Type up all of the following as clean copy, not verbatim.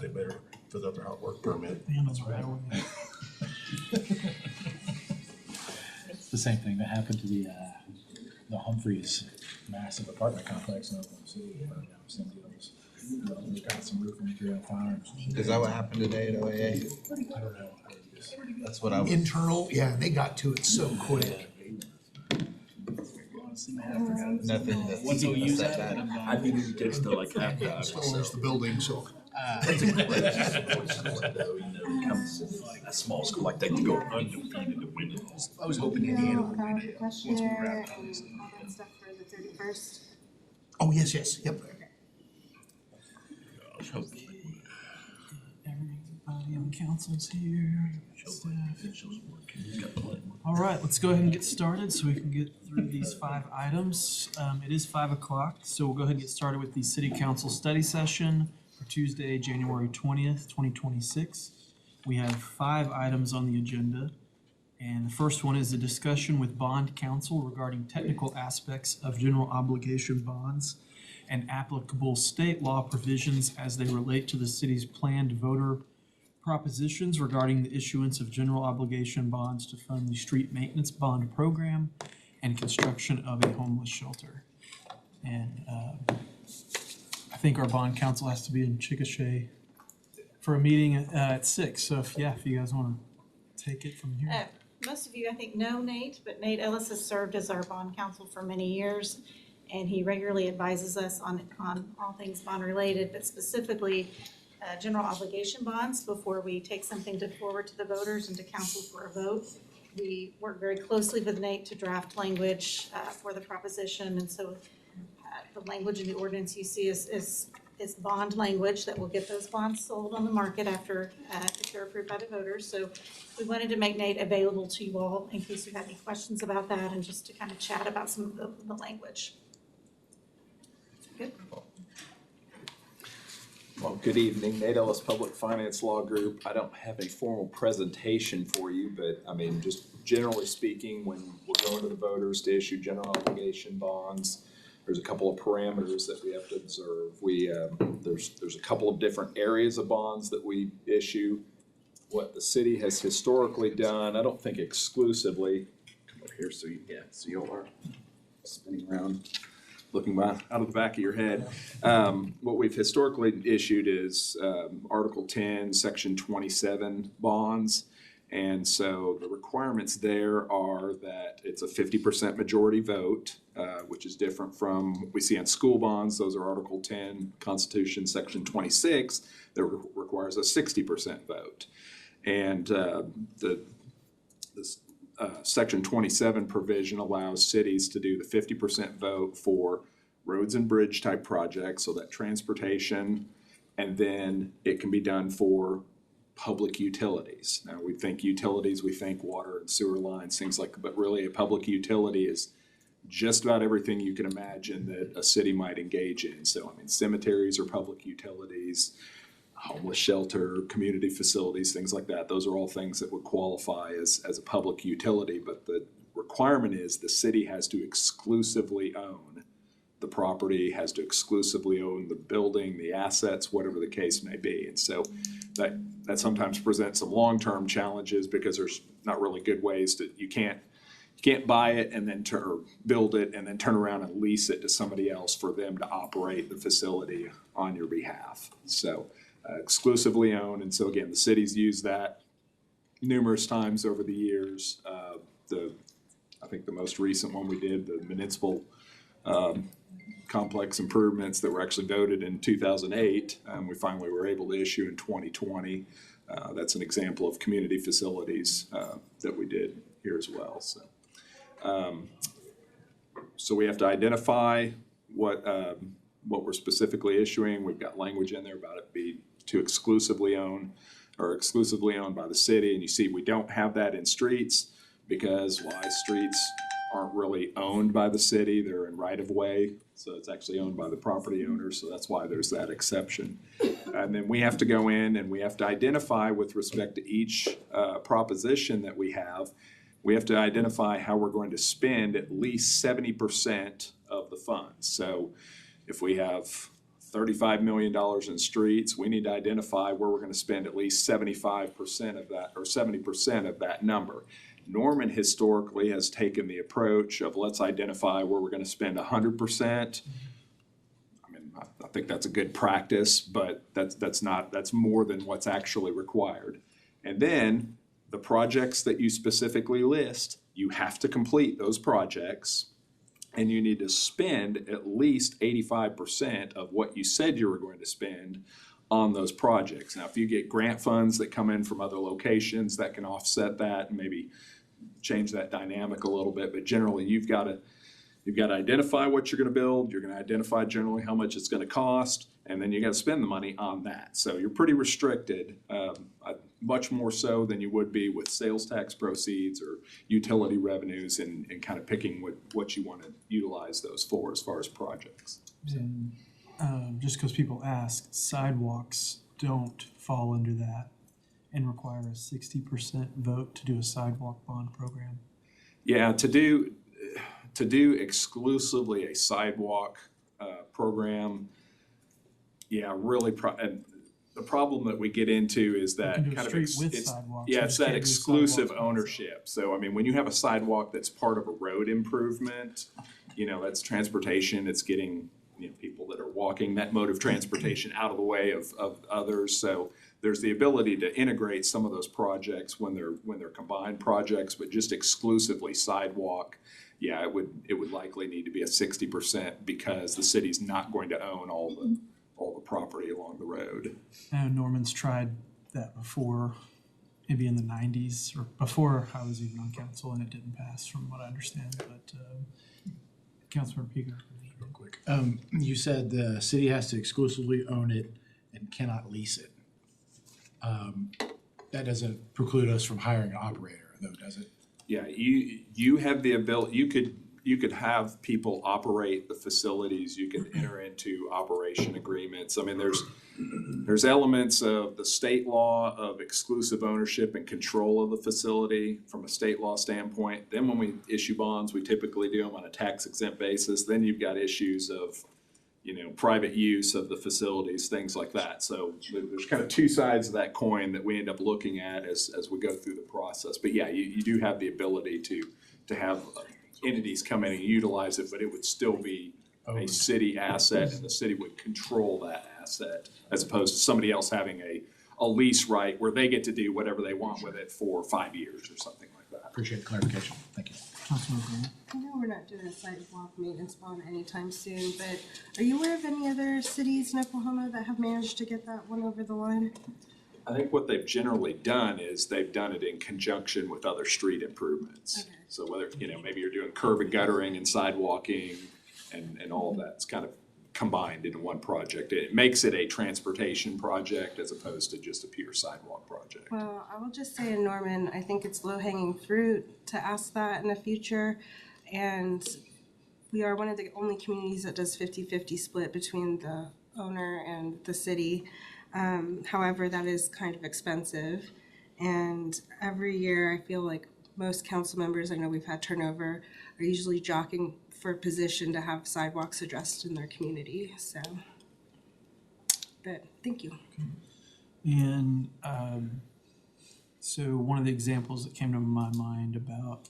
They better fill out their outwork permit. It's the same thing that happened to the Humphreys massive apartment complex in Oklahoma City. Same deals. They got some roofing material fire. Is that what happened today at OAA? I don't know. That's what I was. Internal, yeah, they got to it so quick. Nothing that. Once we use that, I think it takes to like half the As far as the building, so. That's a window, it comes in like a small school, like they can go under feet in the window. I was hoping Indiana would. Questionnaire and all that stuff for the 31st. Oh, yes, yep. Everybody on council's here. All right, let's go ahead and get started so we can get through these 5 items. It is 5 o'clock, so we'll go ahead and get started with the city council study session for Tuesday, January 20th, 2026. We have 5 items on the agenda. And the first one is a discussion with bond counsel regarding technical aspects of general obligation bonds and applicable state law provisions as they relate to the city's planned voter propositions regarding the issuance of general obligation bonds to fund the street maintenance bond program and construction of a homeless shelter. And I think our bond counsel has to be in Chickasha for a meeting at 6. So if you guys want to take it from here. Most of you, I think, know Nate, but Nate Ellis has served as our bond counsel for many years, and he regularly advises us on all things bond related, but specifically general obligation bonds before we take something forward to the voters and to council for a vote. We work very closely with Nate to draft language for the proposition, and so the language in the ordinance you see is bond language that will get those bonds sold on the market after if they're approved by the voters. So we wanted to make Nate available to you all in case you had any questions about that and just to kind of chat about some of the language. Good. Well, good evening, Nate Ellis, Public Finance Law Group. I don't have a formal presentation for you, but I mean, just generally speaking, when we're going to the voters to issue general obligation bonds, there's a couple of parameters that we have to observe. There's a couple of different areas of bonds that we issue. What the city has historically done, I don't think exclusively, come over here so you all are spinning around, looking out of the back of your head. What we've historically issued is Article 10, Section 27 bonds. And so the requirements there are that it's a 50% majority vote, which is different from what we see on school bonds. Those are Article 10, Constitution, Section 26, that requires a 60% vote. And this Section 27 provision allows cities to do the 50% vote for roads and bridge type projects, so that transportation, and then it can be done for public utilities. Now, we think utilities, we think water and sewer lines, things like, but really a public utility is just about everything you can imagine that a city might engage in. So, I mean, cemeteries are public utilities, homeless shelter, community facilities, things like that. Those are all things that would qualify as a public utility, but the requirement is the city has to exclusively own the property, has to exclusively own the building, the assets, whatever the case may be. And so that sometimes presents some long-term challenges because there's not really good ways to, you can't buy it and then build it and then turn around and lease it to somebody else for them to operate the facility on your behalf. So exclusively owned. And so again, the city's used that numerous times over the years. I think the most recent one we did, the municipal complex improvements that were actually voted in 2008, we finally were able to issue in 2020. That's an example of community facilities that we did here as well. So we have to identify what we're specifically issuing. We've got language in there about it being to exclusively own or exclusively owned by the city. And you see we don't have that in streets because streets aren't really owned by the city. They're in right of way. So it's actually owned by the property owner. So that's why there's that exception. And then we have to go in and we have to identify with respect to each proposition that we have to identify how we're going to spend at least 70% of the funds. So if we have $35 million in streets, we need to identify where we're gonna spend at least 75% of that, or 70% of that number. Norman historically has taken the approach of let's identify where we're gonna spend 100%. I mean, I think that's a good practice, but that's more than what's actually required. And then the projects that you specifically list, you have to complete those projects. And you need to spend at least 85% of what you said you were going to spend on those projects. Now, if you get grant funds that come in from other locations, that can offset that and maybe change that dynamic a little bit. But generally, you've got to identify what you're gonna build, you're gonna identify generally how much it's gonna cost, and then you gotta spend the money on that. So you're pretty restricted, much more so than you would be with sales tax proceeds or utility revenues and kind of picking what you wanna utilize those for as far as projects. And, just because people ask, sidewalks don't fall under that and require a 60% vote to do a sidewalk bond program. Yeah, to do exclusively a sidewalk program, yeah, really, and the problem that we get into is that You can do a kind of, street with it's, sidewalks, you yeah, it's just that can't do exclusive sidewalks. ownership. So, I mean, when you have a sidewalk that's part of a road improvement, you know, that's transportation, it's getting, you know, people that are walking that mode of transportation out of the way of others. So there's the ability to integrate some of those projects when they're combined projects, but just exclusively sidewalk. Yeah, it would likely need to be a 60% because the city's not going to own all the property along the road. I know Norman's tried that before, maybe in the 90s or before I was even on council, and it didn't pass from what I understand, but Councilmember Pico. Real quick. You said the city has to exclusively own it and cannot lease it. That doesn't preclude us from hiring an operator, though, does it? Yeah, you have the ability, you could have people operate the facilities, you can enter into operation agreements. I mean, there's elements of the state law of exclusive ownership and control of the facility from a state law standpoint. Then when we issue bonds, we typically do them on a tax exempt basis. Then you've got issues of, you know, private use of the facilities, things like that. So there's kind of two sides of that coin that we end up looking at as we go through the process. But yeah, you do have the ability to have entities come in and utilize it, but it would still be a city asset and the city would control that asset as opposed to somebody else having a lease right where they get to do whatever they want with it for 5 years or something like that. Appreciate the clarification. Thank you. Councilmember Green. I know we're not doing a sidewalk maintenance bond anytime soon, but are you aware of any other cities in Oklahoma that have managed to get that one over the line? I think what they've generally done is they've done it in conjunction with other street improvements. Okay. So whether, you know, maybe you're doing curb and guttering and sidewalking and all of that's kind of combined into one project. It makes it a transportation project as opposed to just a pure sidewalk project. Well, I will just say in Norman, I think it's low-hanging fruit to ask that in the future. And we are one of the only communities that does 50-50 split between the owner and the city. However, that is kind of expensive. And every year, I feel like most council members, I know we've had turnover, are usually jockeying for a position to have sidewalks addressed in their community, so. But, thank you. And so one of the examples that came to my mind about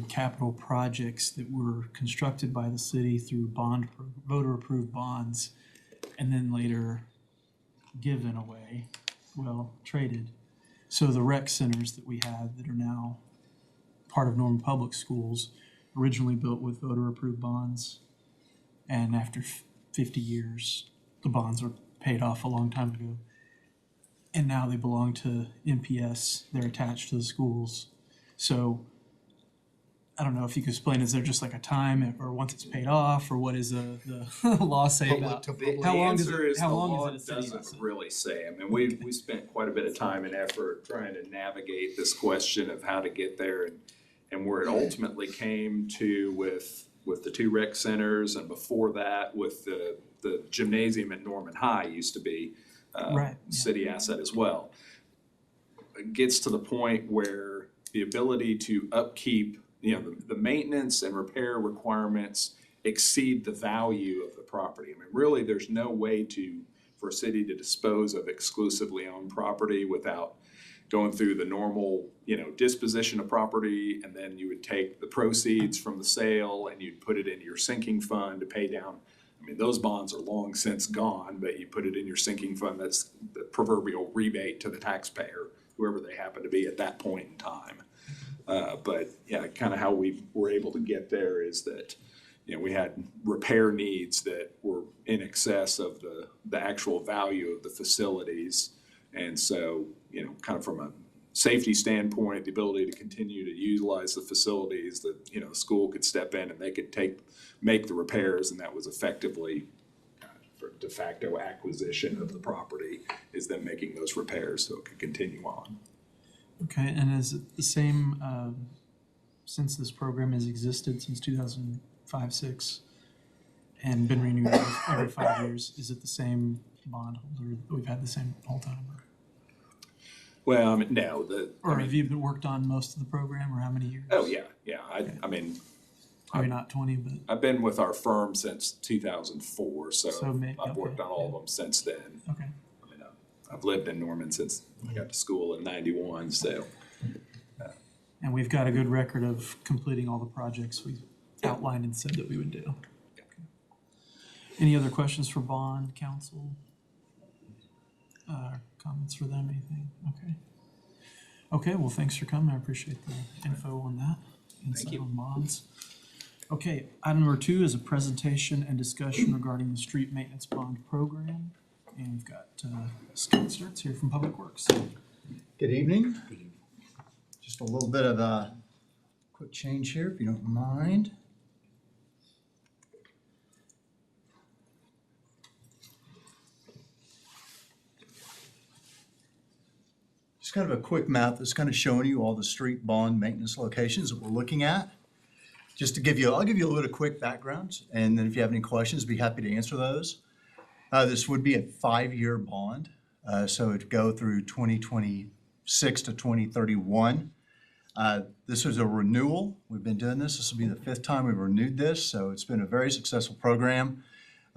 capital projects that were constructed by the city through voter-approved bonds and then later given away, well, traded. So the rec centers that we have that are now part of Norman Public Schools, originally built with voter-approved bonds, and after 50 years, the bonds were paid off a long time ago. And now they belong to NPS, they're attached to the schools. So I don't know if you could explain, is there just like a time or once it's paid off, or what is the law say Public about? to public. How long The is answer it- is how the long is law it a city doesn't asset? really say. I mean, we spent quite a bit of time and effort trying to navigate this question of how to get there and where it ultimately came to with the two rec centers and before that with the gymnasium at Norman High used to be Right, yeah. city asset as well. It gets to the point where the ability to upkeep, you know, the maintenance and repair requirements exceed the value of the property. I mean, really, there's no way for a city to dispose of exclusively owned property without going through the normal, disposition of property, and then you would take the proceeds from the sale and you'd put it into your sinking fund to pay down. I mean, those bonds are long since gone, but you put it in your sinking fund. That's the proverbial rebate to the taxpayer, whoever they happen to be at that point in time. But yeah, kind of how we were able to get there is that, we had repair needs that were in excess of the actual value of the facilities. And so, kind of from a safety standpoint, the ability to continue to utilize the facilities, that, the school could step in and they could make the repairs, and that was effectively for de facto acquisition of the property, is them making those repairs so it could continue on. Okay, and is it the same, since this program has existed since 2005, 6, and been renewed every 5 years, is it the same bondholder that we've had the same whole time? Well, no, Or have you been worked on most of the program, or how many years? oh, yeah. I mean, Maybe not 20, but, I've been with our firm since 2004, so I've worked okay, on all of them since then. okay. I mean, I've lived in Norman since I got to school in 91, so. And we've got a good record of completing all the projects we outlined and said that we would do. Okay. Any other questions for bond counsel? Comments for them, anything? Okay. Okay, well, thanks for coming. I appreciate the info on that. Insight on bonds. Okay, item number 2 is a presentation and discussion regarding the street maintenance bond program. And we've got Scott Sturts here from Public Works. Good evening. Just a little bit of a quick change here, if you don't mind. Just kind of a quick map that's kind of showing you all the street bond maintenance locations that we're looking at. Just to I'll give you a little bit of quick background, and then if you have any questions, be happy to answer those. This would be a 5-year bond, so it'd go through 2026 to 2031. This was a renewal. We've been doing this. This will be the 5th time we've renewed this, so it's been a very successful program.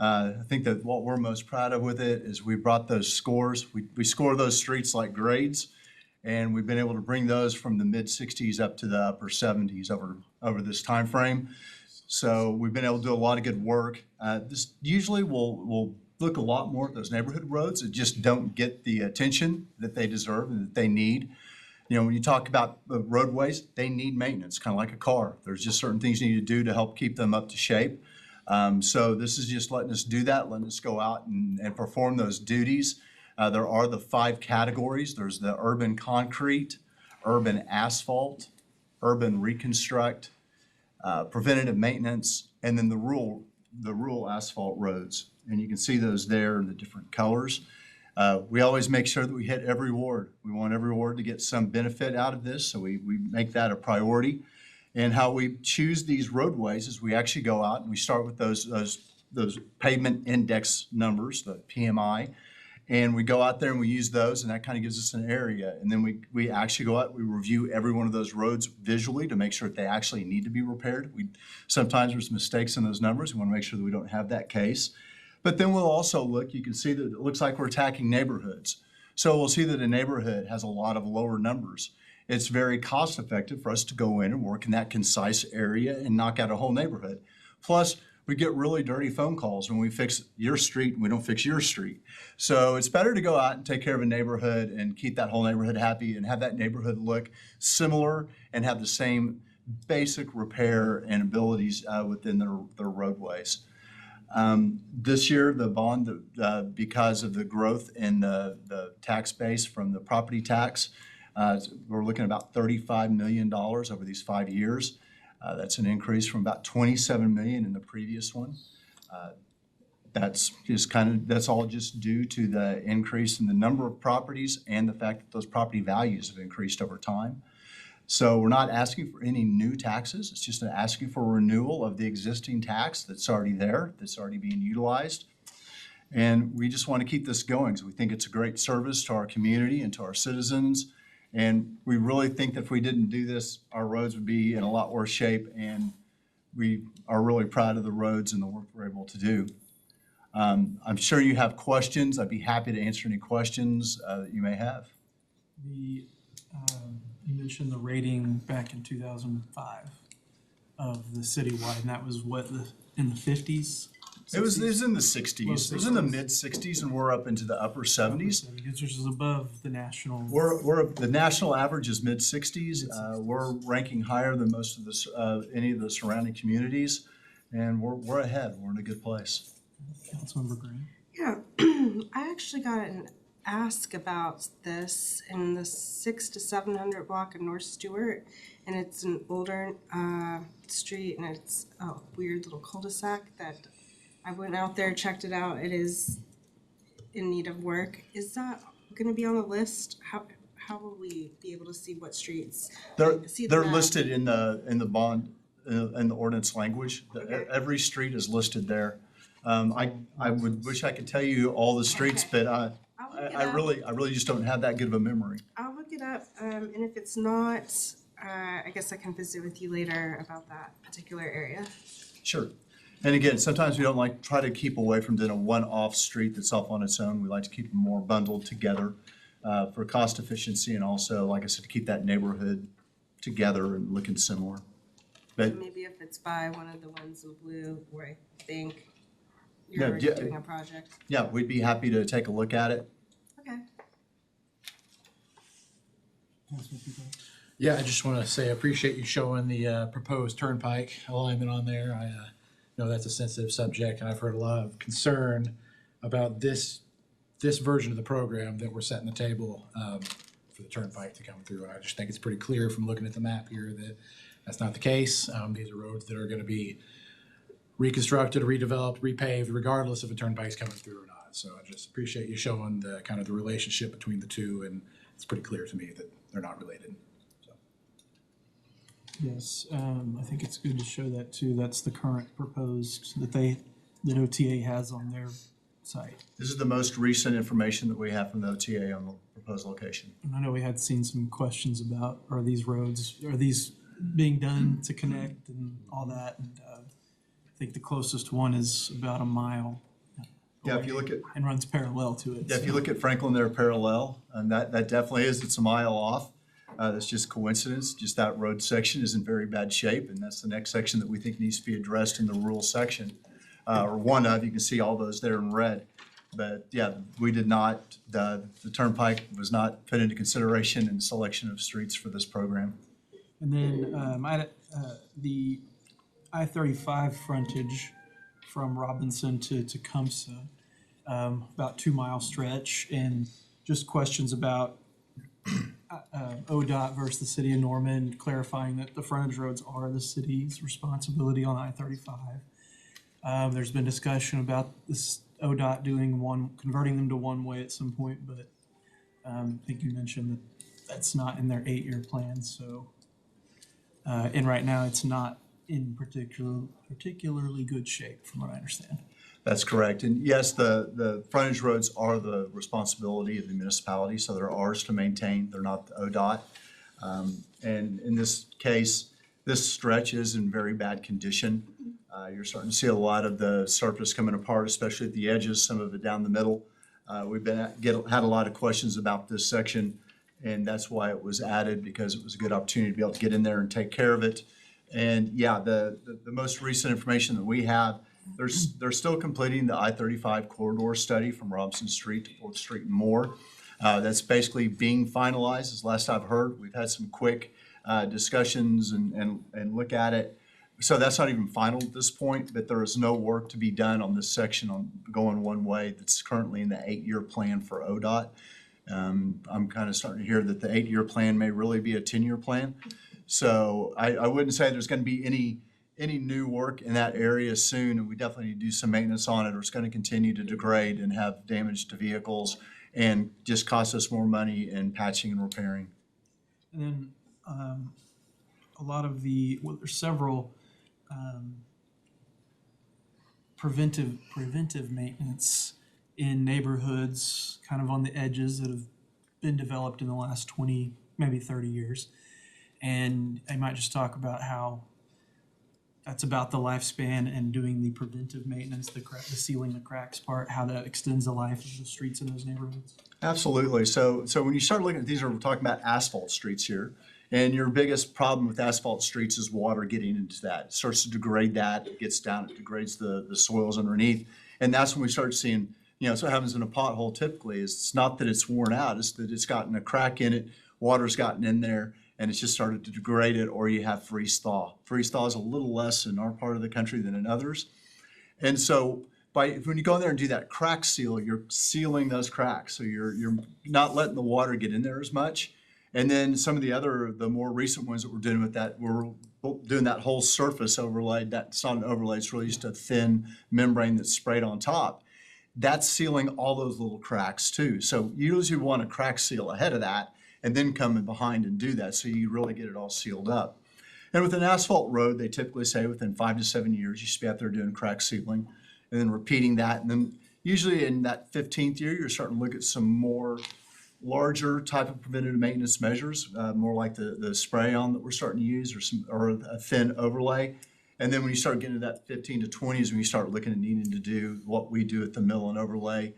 I think that what we're most proud of with it is we brought those scores. We score those streets like grades, and we've been able to bring those from the mid-60s up to the upper 70s over this time frame. So we've been able to do a lot of good work. This usually will look a lot more at those neighborhood roads that just don't get the attention that they deserve and that they need. When you talk about roadways, they need maintenance, kind of like a car. There's just certain things you need to do to help keep them up to shape. So this is just letting us do that, letting us go out and perform those duties. There are the 5 categories. There's the urban concrete, urban asphalt, urban reconstruct, preventative maintenance, and then the rural asphalt roads. And you can see those there in the different colors. We always make sure that we hit every ward. We want every ward to get some benefit out of this, so we make that a priority. And how we choose these roadways is we actually go out and we start with those pavement index numbers, the PMI, and we go out there and we use those, and that kind of gives us an area. And then we actually go out, we review every one of those roads visually to make sure that they actually need to be repaired. Sometimes there's mistakes in those numbers. We want to make sure that we don't have that case. But then we'll also look, you can see that it looks like we're attacking neighborhoods. So we'll see that a neighborhood has a lot of lower numbers. It's very cost effective for us to go in and work in that concise area and knock out a whole neighborhood. Plus, we get really dirty phone calls when we fix your street and we don't fix your street. So it's better to go out and take care of a neighborhood and keep that whole neighborhood happy and have that neighborhood look similar and have the same basic repair and abilities within their roadways. This year, the bond, because of the growth in the tax base from the property tax, we're looking at about $35 million over these 5 years. That's an increase from about $27 million in the previous one. That's all just due to the increase in the number of properties and the fact that those property values have increased over time. So we're not asking for any new taxes. It's just asking for renewal of the existing tax that's already there, that's already being utilized. And we just want to keep this going because we think it's a great service to our community and to our citizens. And we really think that if we didn't do this, our roads would be in a lot worse shape and we are really proud of the roads and the work we're able to do. I'm sure you have questions. I'd be happy to answer any questions that you may have. The, you mentioned the rating back in 2005 of the citywide, and that was what, in the 50s? It was 60s? in the 60s. It was in the mid 60s, and we're up into the upper 70s. Which is above the national. The national average is mid 60s. We're ranking higher than most of the any of the surrounding communities, and we're ahead. We're in a good place. Councilmember Green. Yeah, I actually got an ask about this in the 600 to 700 block of North Stewart, and it's an older street, and it's a weird little cul-de-sac that I went out there, checked it out. It is in need of work. Is that going to be on the list? How will we be able to see what streets? They're listed in the bond in the ordinance language. Okay. Every street is listed there. I would wish I could tell you all the streets, but I'll look it I up. really just don't have that good of a memory. I'll look it up, and if it's not, I guess I can visit with you later about that particular area. Sure. And again, sometimes we don't like try to keep away from doing a one-off street that's off on its own. We like to keep them more bundled together for cost efficiency and also, like I said, to keep that neighborhood together and looking similar. But Maybe if it's by one of the ones in blue where I think Yeah, you're yeah. doing a project. yeah, we'd be happy to take a look at it. Okay. Yeah, I just want to say I appreciate you showing the proposed turnpike alignment on there. I know that's a sensitive subject, and I've heard a lot of concern about this version of the program that we're setting the table for the turnpike to come through. I just think it's pretty clear from looking at the map here that that's not the case. These are roads that are going to be reconstructed, redeveloped, repaved, regardless if a turnpike's coming through or not. So I just appreciate you showing the kind of the relationship between the two, and it's pretty clear to me that they're not related. Yes, I think it's good to show that too. That's the current proposed that OTA has on their site. This is the most recent information that we have from the OTA on the proposed location. And I know we had seen some questions about, are these being done to connect and all that? And I think the closest one is about a mile. Yeah, if you look at And runs parallel to it. Yeah, if you look at Franklin, they're parallel, and that definitely is, it's a mile off. That's just coincidence, just that road section is in very bad shape, and that's the next section that we think needs to be addressed in the rural section. Or one of, you can see all those there in red. But yeah, we did not, the turnpike was not put into consideration in the selection of streets for this program. And then the I-35 frontage from Robinson to Tecumseh, about 2 mile stretch, and just questions about ODOT versus the city of Norman, clarifying that the frontage roads are the city's responsibility on I-35. There's been discussion about this ODOT converting them to one-way at some point, but I think you mentioned that that's not in their 8-year plan, so. And right now, it's not in particularly good shape, from what I understand. That's correct. And yes, the frontage roads are the responsibility of the municipality, so they're ours to maintain. They're not the ODOT. And in this case, this stretch is in very bad condition. You're starting to see a lot of the surface coming apart, especially at the edges, some of it down the middle. We've had a lot of questions about this section, and that's why it was added, because it was a good opportunity to be able to get in there and take care of it. And yeah, the most recent information that we have, they're still completing the I-35 corridor study from Robinson Street to 4th Street and more. That's basically being finalized, as last I've heard. We've had some quick discussions and look at it. So that's not even final at this point, but there is no work to be done on this section on going one way that's currently in the 8-year plan for ODOT. I'm kind of starting to hear that the 8-year plan may really be a 10-year plan. So I wouldn't say there's going to be any new work in that area soon, and we definitely need to do some maintenance on it, or it's going to continue to degrade and have damage to vehicles and just cost us more money in patching and repairing. And then a lot of there's several preventive maintenance in neighborhoods kind of on the edges that have been developed in the last 20, maybe 30 years. And I might just talk about how that's about the lifespan and doing the preventive maintenance, the sealing the cracks part, how that extends the life of the streets in those neighborhoods. Absolutely. So when you start looking at these, we're talking about asphalt streets here. And your biggest problem with asphalt streets is water getting into that. It starts to degrade that, it gets down, it degrades the soils underneath. And that's when we start seeing, so what happens in a pothole typically is it's not that it's worn out, it's that it's gotten a crack in it, water's gotten in there, and it's just started to degrade it, or you have freeze thaw. Freeze thaw is a little less in our part of the country than in others. And so when you go in there and do that crack seal, you're sealing those cracks. So you're not letting the water get in there as much. And then some of the more recent ones that we're doing with that, we're doing that whole surface overlay. That's not an overlay, it's really just a thin membrane that's sprayed on top. That's sealing all those little cracks too. So you usually want to crack seal ahead of that and then come in behind and do that so you really get it all sealed up. And with an asphalt road, they typically say within 5 to 7 years, you should be out there doing crack sealing and then repeating that. And then usually in that 15th year, you're starting to look at some more larger type of preventative maintenance measures, more like the spray on that we're starting to use or a thin overlay. And then when you start getting to that 15 to 20 is when you start looking at needing to do what we do at the mill and overlay.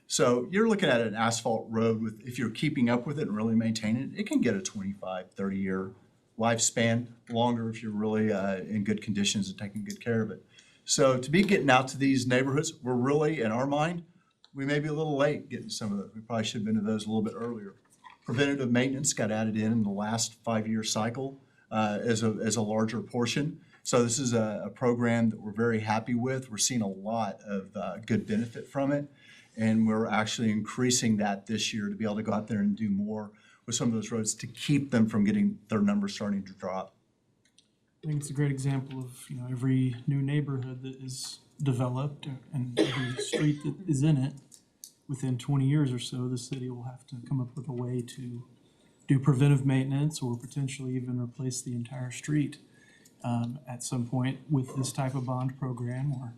So you're looking at an asphalt road with, if you're keeping up with it and really maintaining it, it can get a 25, 30 year lifespan, longer if you're really in good conditions and taking good care of it. So to be getting out to these neighborhoods, we're really, in our mind, we may be a little late getting some of those. We probably should have been to those a little bit earlier. Preventative maintenance got added in the last 5-year cycle as a larger portion. So this is a program that we're very happy with. We're seeing a lot of good benefit from it. And we're actually increasing that this year to be able to go out there and do more with some of those roads to keep them from getting their numbers starting to drop. I think it's a great example of, every new neighborhood that is developed and every street that is in it, within 20 years or so, the city will have to come up with a way to do preventive maintenance or potentially even replace the entire street at some point with this type of bond program or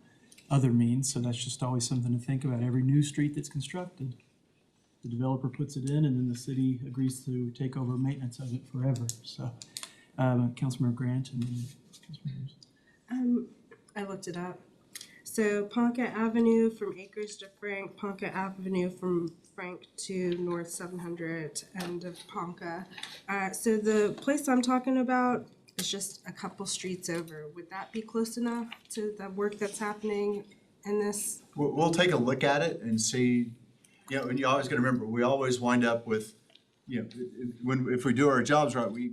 other means. So that's just always something to think about. Every new street that's constructed, the developer puts it in and then the city agrees to take over maintenance of it forever. So Councilmember Grant and then Councilmember. I looked it up. So Ponca Avenue from Acres to Frank, Ponca Avenue from Frank to North 700 end of Ponca. So the place I'm talking about is just a couple streets over. Would that be close enough to the work that's happening in this? We'll take a look at it and see, and you always got to remember, we always wind up with, if we do our jobs right, we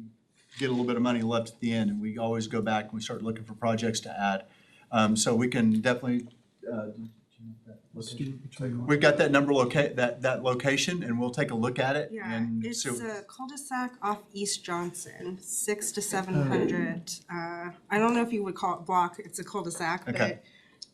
get a little bit of money left at the end, and we always go back and we start looking for projects to add. So we can definitely, we've got that number that location, and we'll take a look at it. Yeah, and it's see. a cul-de-sac off East Johnson, 6 to 700. I don't know if you would call it block, it's a cul-de-sac, Okay.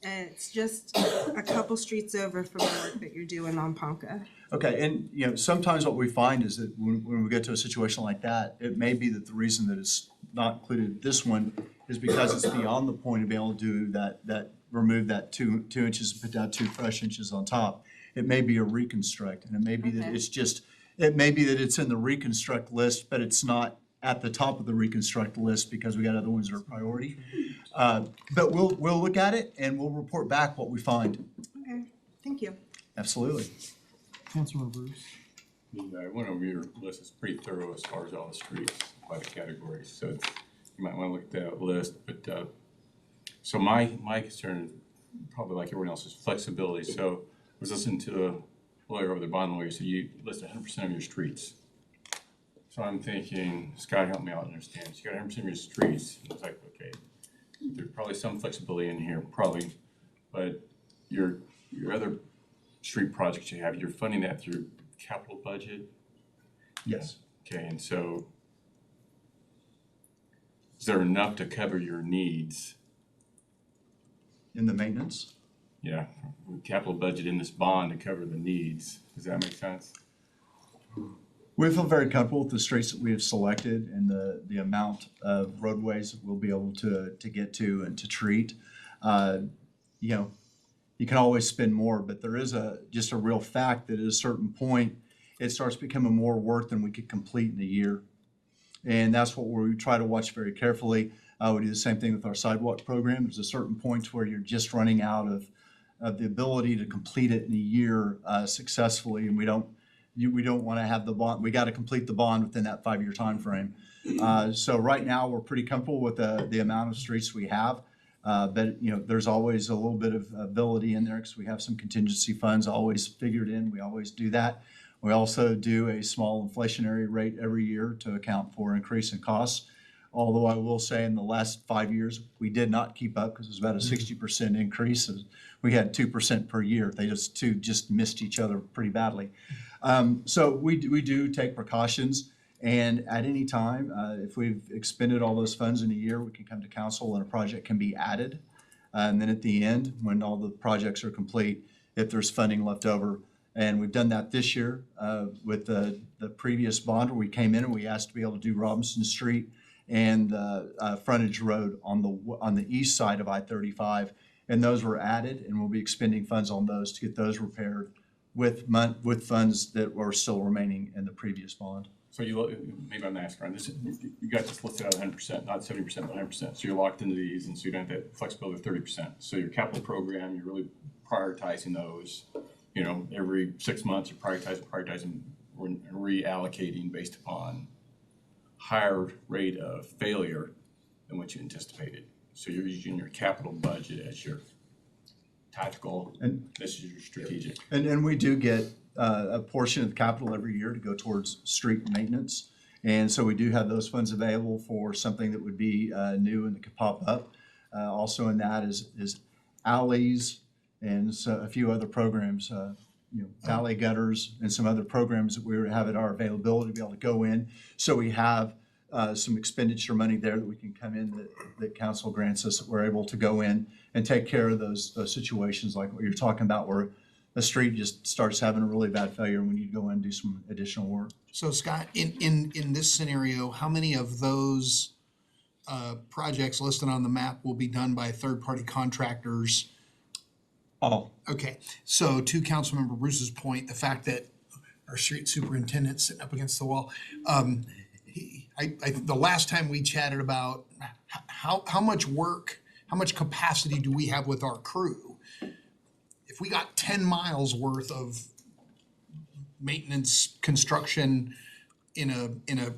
but it's just a couple streets over from the work that you're doing on Ponca. Okay, and sometimes what we find is that when we get to a situation like that, it may be that the reason that it's not included this one is because it's beyond the point of being able to do that remove that two inches and put down 2 fresh inches on top. It may be a reconstruct, and it may be that Okay. it may be that it's in the reconstruct list, but it's not at the top of the reconstruct list because we got other ones that are priority. But we'll look at it and we'll report back what we find. Okay, thank you. Absolutely. Councilmember Bruce. I went over your list, it's pretty thorough as far as all the streets by the categories, so you might want to look at that list, but, so my concern, probably like everyone else, is flexibility. So I was listening to a lawyer over the bond lawyer, so you list 100% of your streets. So I'm thinking, Scott, help me out understand, so you got 100% of your streets, and it's like, okay, there's probably some flexibility in here, probably, but your other street projects you have, you're funding that through capital budget? Yes. Okay, and so is there enough to cover your needs? In the maintenance? Yeah, capital budget in this bond to cover the needs. Does that make sense? We feel very comfortable with the streets that we have selected and the amount of roadways that we'll be able to get to and to treat. You can always spend more, but there is just a real fact that at a certain point, it starts becoming more work than we could complete in a year. And that's what we try to watch very carefully. We do the same thing with our sidewalk program. There's a certain point where you're just running out of the ability to complete it in a year successfully, and we don't want to have the bond. We got to complete the bond within that 5-year time frame. So right now, we're pretty comfortable with the amount of streets we have. But there's always a little bit of ability in there because we have some contingency funds always figured in. We always do that. We also do a small inflationary rate every year to account for increase in costs. Although I will say in the last 5 years, we did not keep up because it was about a 60% increase. We had 2% per year. They just missed each other pretty badly. So we do take precautions. And at any time, if we've expended all those funds in a year, we can come to council and a project can be added. And then at the end, when all the projects are complete, if there's funding left over. And we've done that this year with the previous bond where we came in and we asked to be able to do Robinson Street and frontage road on the east side of I-35. And those were added, and we'll be expending funds on those to get those repaired with funds that were still remaining in the previous bond. So maybe I'm asking around this, you got this listed out 100%, not 70%, but 100%. So you're locked into these, and so you don't have that flexibility of 30%. So your capital program, you're really prioritizing those. Every 6 months, you're prioritizing, reallocating based upon higher rate of failure than what you anticipated. So you're using your capital budget as your tactical, and this is your strategic. And we do get a portion of the capital every year to go towards street maintenance. And so we do have those funds available for something that would be new and that could pop up. Also in that is alleys and so a few other programs, valley gutters and some other programs that we have at our availability to be able to go in. So we have some expenditure money there that we can come in that council grants us that we're able to go in and take care of those situations like what you're talking about where the street just starts having a really bad failure and we need to go in and do some additional work. So Scott, in this scenario, how many of those projects listed on the map will be done by third-party contractors? All. Okay, so to Councilmember Bruce's point, the fact that our street superintendent's sitting up against the wall, the last time we chatted about how much work, how much capacity do we have with our crew? If we got 10 miles worth of maintenance construction in a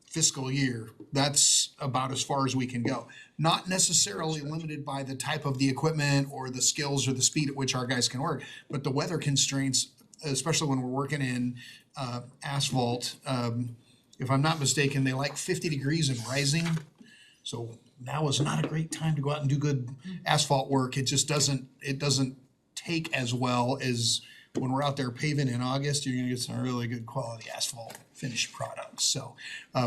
fiscal year, that's about as far as we can go. Not necessarily limited by the type of the equipment or the skills or the speed at which our guys can work, but the weather constraints, especially when we're working in asphalt. If I'm not mistaken, they like 50 degrees and rising. So now is not a great time to go out and do good asphalt work. It just doesn't take as well as when we're out there paving in August. You're gonna get some really good quality asphalt finished products. So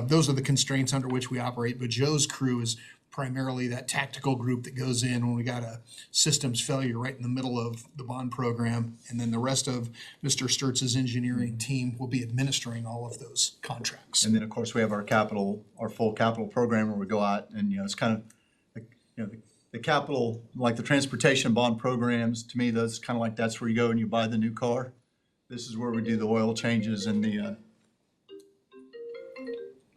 those are the constraints under which we operate. But Joe's crew is primarily that tactical group that goes in when we got a systems failure right in the middle of the bond program. And then the rest of Mr. Sturtz's engineering team will be administering all of those contracts. And then, of course, we have our full capital program where we go out and, it's kind of, the capital, like the transportation bond programs, to me, that's kind of like that's where you go and you buy the new car. This is where we do the oil changes and the,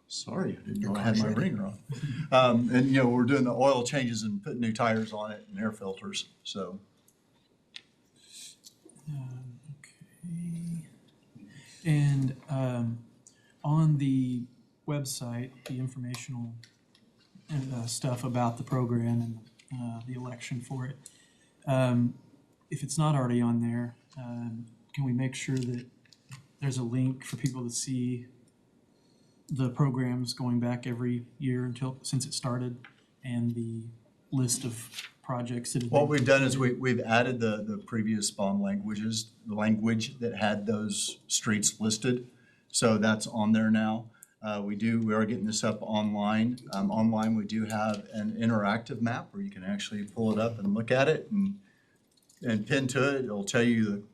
sorry, I didn't know I had my ringer on. And, we're doing the oil changes and putting new tires on it and air filters, so. Okay. And on the website, the informational stuff about the program and the election for it, if it's not already on there, can we make sure that there's a link for people to see the programs going back every year since it started and the list of projects that have been What we've done is we've added the previous bond languages, the language that had those streets listed. So that's on there now. We are getting this up online. Online, we do have an interactive map where you can actually pull it up and look at it and pin to it. It'll tell you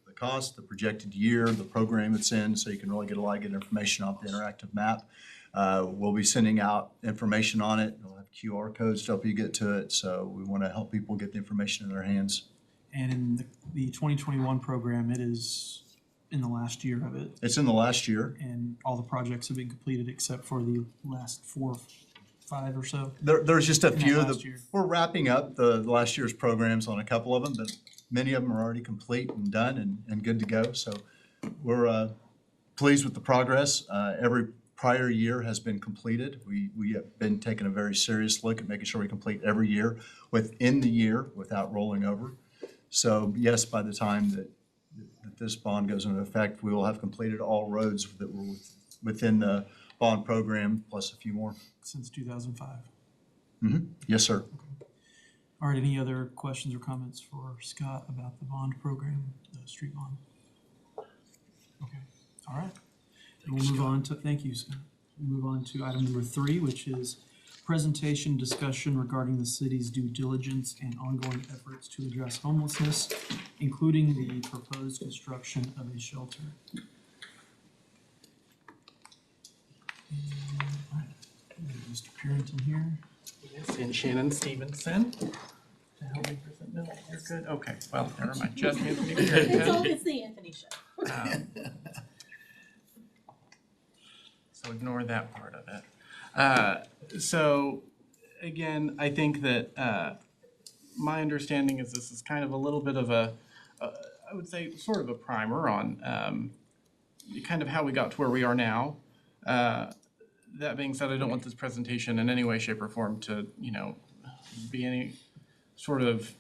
the cost, the projected year, the program it's in, so you can really get a lot of good information off the interactive map. We'll be sending out information on it. We'll have QR codes to help you get to it. So we want to help people get the information in their hands. And in the 2021 program, it is in the last year of it. It's in the last year. And all the projects have been completed except for the last 5 or so? There's just a In that few of last the, year. we're wrapping up the last year's programs on a couple of them, but many of them are already complete and done and good to go. So we're pleased with the progress. Every prior year has been completed. We have been taking a very serious look at making sure we complete every year within the year without rolling over. So yes, by the time that this bond goes into effect, we will have completed all roads that were within the bond program, plus a few more. Since 2005. Yes, sir. All right, any other questions or comments for Scott about the bond program, the street bond? Okay, all right. And we'll move on to, thank you, Scott. We'll move on to item number 3, which is presentation discussion regarding the city's due diligence and ongoing efforts to address homelessness, including the proposed construction of a shelter. All right, Mr. Purinton here. And Shannon Stevenson to help me present. No, you're good. Okay, well, never mind. Just Anthony Purinton. It's the Anthony Show. So ignore that part of it. So again, I think that my understanding is this is kind of a little bit of I would say sort of a primer on kind of how we got to where we are now. That being said, I don't want this presentation in any way, shape, or form to, be any sort of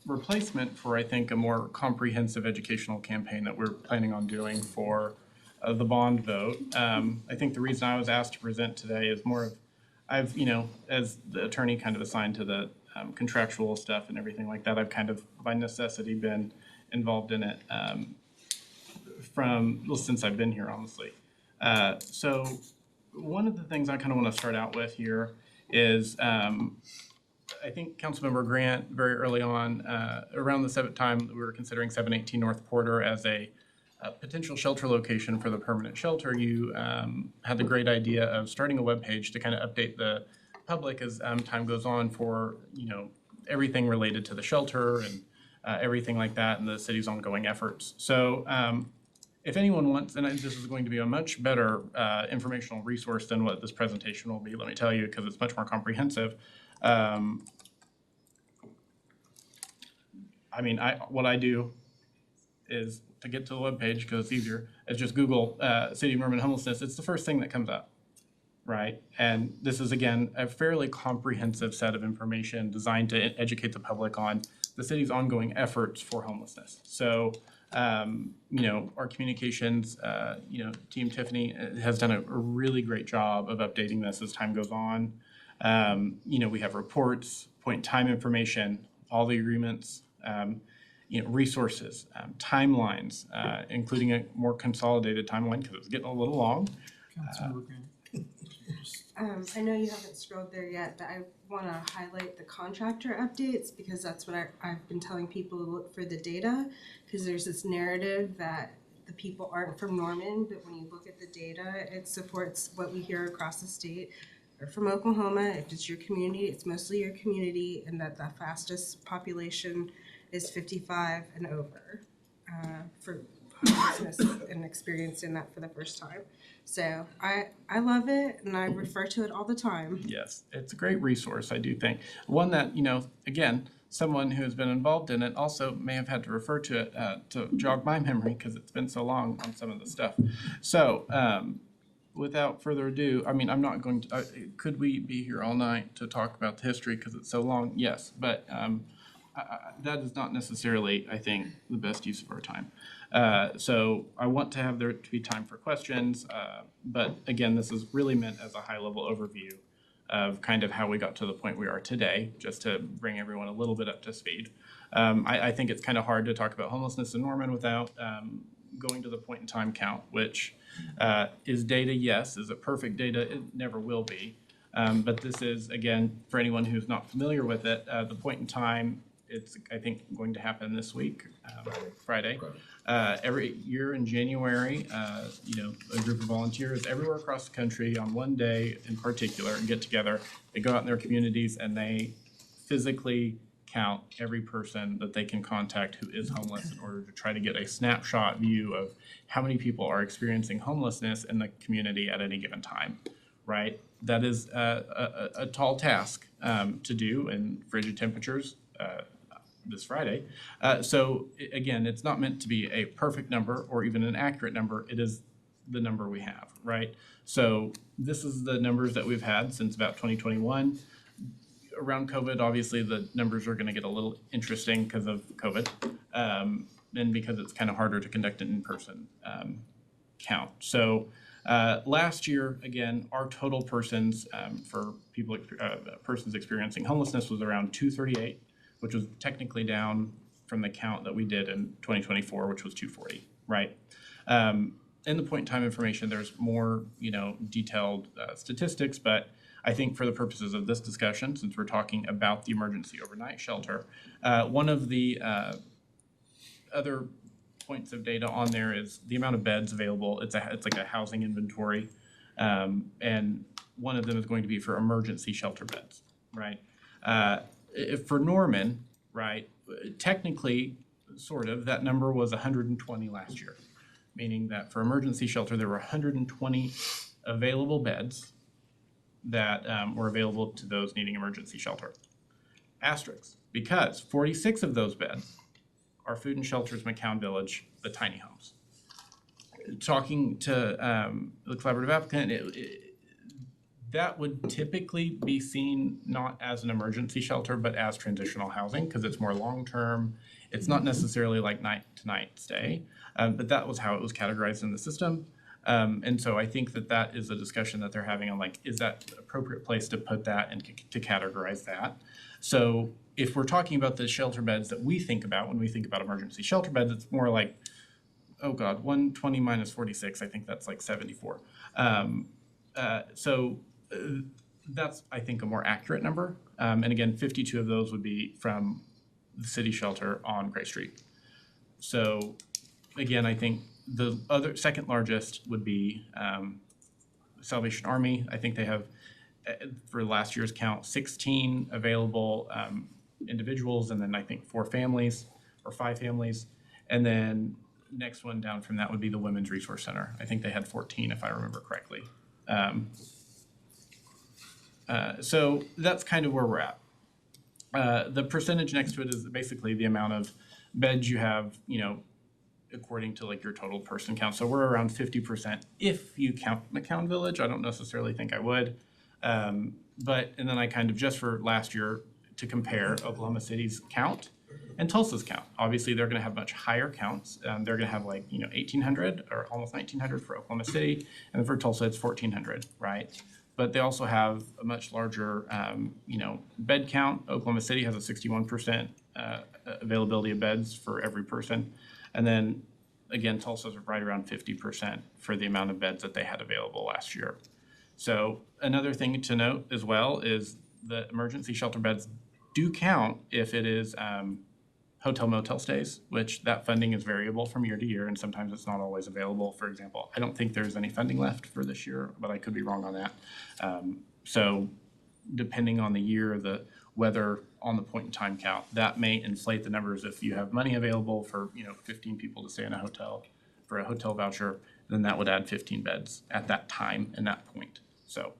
replacement for, I think, a more comprehensive educational campaign that we're planning on doing for the bond vote. I think the reason I was asked to present today is more of, I've, as the attorney kind of assigned to the contractual stuff and everything like that, I've kind of by necessity been involved in it since I've been here, honestly. So one of the things I kind of want to start out with here is I think Councilmember Grant, very early on, around the time that we were considering 718 North Porter as a potential shelter location for the permanent shelter, you had the great idea of starting a webpage to kind of update the public as time goes on for, everything related to the shelter and everything like that and the city's ongoing efforts. So if anyone wants, and this is going to be a much better informational resource than what this presentation will be, let me tell you, because it's much more comprehensive. What I do is to get to the webpage, because it's easier, is just Google City of Norman homelessness. It's the first thing that comes up, right? And this is, again, a fairly comprehensive set of information designed to educate the public on the city's ongoing efforts for homelessness. So, our communications, Team Tiffany has done a really great job of updating this as time goes on. We have reports, point in time information, all the agreements, resources, timelines, including a more consolidated timeline because it's getting a little long. Councilmember Grant. I know you haven't scrolled there yet, but I want to highlight the contractor updates because that's what I've been telling people to look for the data, because there's this narrative that the people aren't from Norman, but when you look at the data, it supports what we hear across the state. Or from Oklahoma, if it's your community, it's mostly your community, and that the fastest population is 55 and over for homelessness and experiencing that for the first time. So I love it, and I refer to it all the time. Yes, it's a great resource, I do think. One that, again, someone who has been involved in it also may have had to refer to it to jog my memory because it's been so long on some of the stuff. So without further ado, I'm not going to, could we be here all night to talk about the history because it's so long? Yes, but that is not necessarily, I think, the best use of our time. So I want to have there to be time for questions, but again, this is really meant as a high-level overview of kind of how we got to the point we are today, just to bring everyone a little bit up to speed. I think it's kind of hard to talk about homelessness in Norman without going to the point in time count, which is data, yes. Is it perfect data? It never will be. But this is, again, for anyone who's not familiar with it, the point in time, it's, I think, going to happen this week, Friday. Every year in January, a group of volunteers everywhere across the country on one day in particular get together. They go out in their communities and they physically count every person that they can contact who is homeless in order to try to get a snapshot view of how many people are experiencing homelessness in the community at any given time, right? That is a tall task to do in frigid temperatures this Friday. Again, it's not meant to be a perfect number or even an accurate number. It is the number we have, right? So this is the numbers that we've had since about 2021. Around COVID, obviously, the numbers are going to get a little interesting because of COVID, and because it's kind of harder to conduct an in-person count. So last year, again, our total persons for people, persons experiencing homelessness was around 238, which was technically down from the count that we did in 2024, which was 240, right? In the point in time information, there's more, detailed statistics, but I think for the purposes of this discussion, since we're talking about the emergency overnight shelter, one of the other points of data on there is the amount of beds available. It's like a housing inventory, and one of them is going to be for emergency shelter beds, right? For Norman, right, technically, sort of, that number was 120 last year, meaning that for emergency shelter, there were 120 available beds that were available to those needing emergency shelter. Asterisk, because 46 of those beds are Food and Shelters McCown Village, the tiny homes. Talking to the collaborative applicant, that would typically be seen not as an emergency shelter, but as transitional housing, because it's more long-term. It's not necessarily like night-to-night stay, but that was how it was categorized in the system. And so I think that is a discussion that they're having on, like, is that the appropriate place to put that and to categorize that? So if we're talking about the shelter beds that we think about when we think about emergency shelter beds, it's more like, oh God, 120 minus 46, I think that's like 74. That's, I think, a more accurate number. And again, 52 of those would be from the city shelter on Gray Street. So again, I think the other second largest would be Salvation Army. I think they have, for last year's count, 16 available individuals, and then I think 4 families or 5 families. And then next one down from that would be the Women's Resource Center. I think they had 14, if I remember correctly. So that's kind of where we're at. The percentage next to it is basically the amount of beds you have, according to like your total person count. So we're around 50% if you count McCown Village. I don't necessarily think I would. And then I kind of, just for last year, to compare Oklahoma City's count and Tulsa's count. Obviously, they're going to have much higher counts. They're going to have 1,800 or almost 1,900 for Oklahoma City, and for Tulsa it's 1,400, right? But they also have a much larger, bed count. Oklahoma City has a 61% availability of beds for every person, and then again, Tulsa's right around 50% for the amount of beds that they had available last year. So another thing to note as well is the emergency shelter beds do count if it is hotel motel stays, which that funding is variable from year to year, and sometimes it's not always available. For example, I don't think there's any funding left for this year, but I could be wrong on that. So depending on the year, the weather on the point in time count, that may inflate the numbers. If you have money available for 15 people to stay in a hotel for a hotel voucher, then that would add 15 beds at that time and that point. So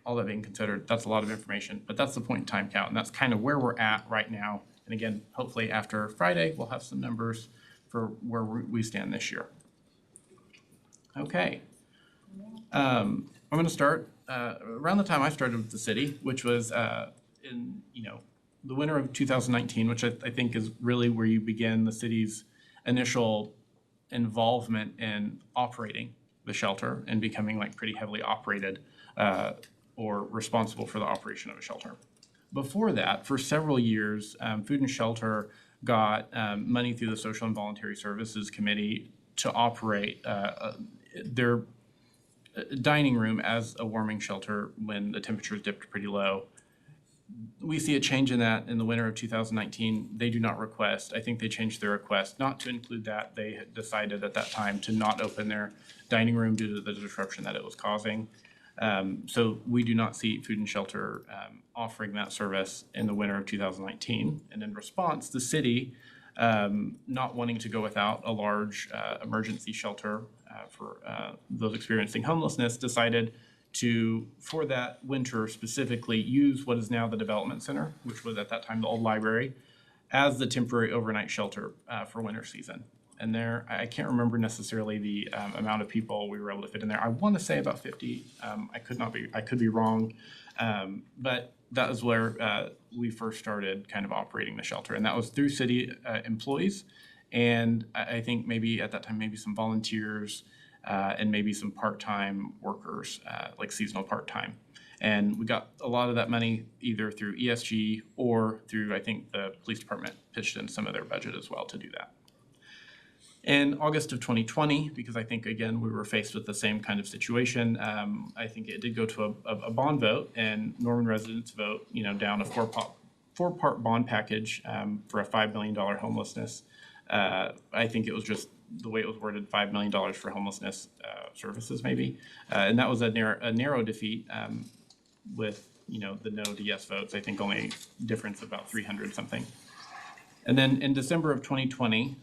all that being considered, that's a lot of information, but that's the point in time count, and that's kind of where we're at right now. And again, hopefully after Friday, we'll have some numbers for where we stand this year. Okay. I'm going to start around the time I started with the city, which was in the winter of 2019, which I think is really where you begin the city's initial involvement in operating the shelter and becoming pretty heavily operated or responsible for the operation of a shelter. Before that, for several years, Food and Shelter got money through the Social and Voluntary Services Committee to operate their dining room as a warming shelter when the temperatures dipped pretty low. We see a change in that in the winter of 2019. They do not request. I think they changed their request not to include that. They had decided at that time to not open their dining room due to the disruption that it was causing. So we do not see Food and Shelter offering that service in the winter of 2019. And in response, the city, not wanting to go without a large emergency shelter for those experiencing homelessness, decided to, for that winter specifically, use what is now the Development Center, which was at that time the old library, as the temporary overnight shelter for winter season. And there, I can't remember necessarily the amount of people we were able to fit in there. I want to say about 50. I could be wrong. But that was where we first started kind of operating the shelter. And that was through city employees. And I think maybe at that time, maybe some volunteers and maybe some part-time workers, like seasonal part-time. And we got a lot of that money either through ESG or through, I think the police department pitched in some of their budget as well to do that. In August of 2020, because I think, again, we were faced with the same kind of situation, I think it did go to a bond vote, and Norman residents vote, down a four-part bond package for a $5 million homelessness. I think it was just the way it was worded, $5 million for homelessness services, maybe. And that was a narrow defeat with, the no to yes votes. I think only difference about 300 something. And then in December of 2020,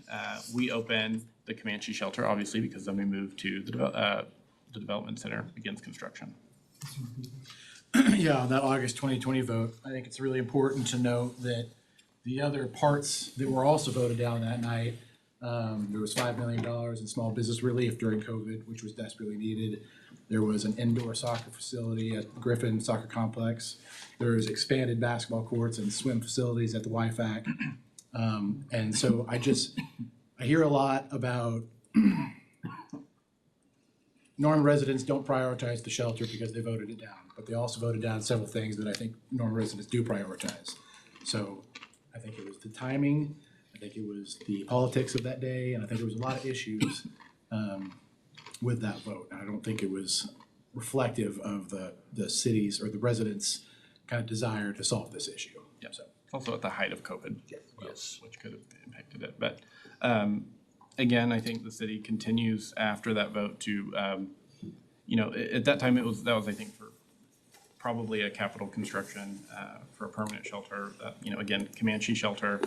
we opened the Comanche shelter, obviously, because then we moved to the Development Center begins construction. Yeah, on that August 2020 vote, I think it's really important to note that the other parts that were also voted down that night, there was $5 million in small business relief during COVID, which was desperately needed. There was an indoor soccer facility at Griffin Soccer Complex. There's expanded basketball courts and swim facilities at the YFAC. And so I hear a lot about Norman residents don't prioritize the shelter because they voted it down, but they also voted down several things that I think Norman residents do prioritize. So I think it was the timing, I think it was the politics of that day, and I think there was a lot of issues with that vote. And I don't think it was reflective of the city's or the residents' kind of desire to solve this issue. Yeah. So also at the height of COVID, Yes. which could have impacted it. But again, I think the city continues after that vote to, at that time that was I think for probably a capital construction for a permanent shelter. Again, Comanche shelter.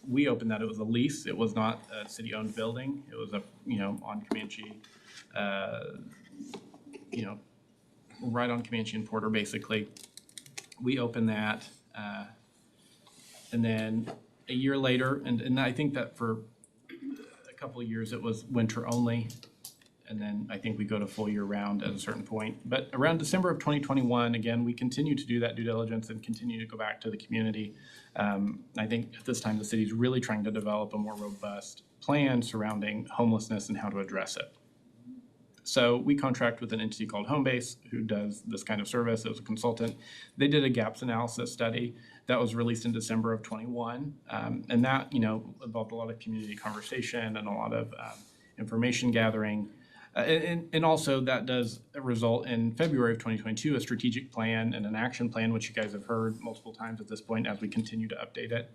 We opened that. It was a lease. It was not a city-owned building. It was on Comanche. Right on Comanche and Porter, basically. We opened that. And then a year later, and I think that for a couple of years it was winter only. And then I think we go to full year round at a certain point. But around December of 2021, again, we continue to do that due diligence and continue to go back to the community. I think at this time the city's really trying to develop a more robust plan surrounding homelessness and how to address it. So we contract with an entity called Homebase who does this kind of service as a consultant. They did a gaps analysis study that was released in December of 21. And that, involved a lot of community conversation and a lot of information gathering. And also that does result in February of 2022, a strategic plan and an action plan, which you guys have heard multiple times at this point as we continue to update it.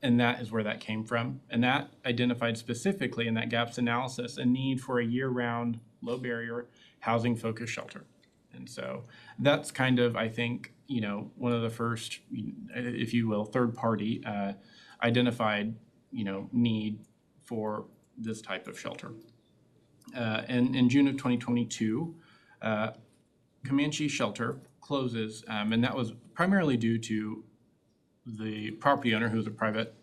And that is where that came from. And that identified specifically in that gaps analysis a need for a year-round, low-barrier, housing-focused shelter. And so that's kind of, I think, one of the first, if you will, third-party identified, need for this type of shelter. And in June of 2022, Comanche Shelter closes, and that was primarily due to the property owner, who was a private,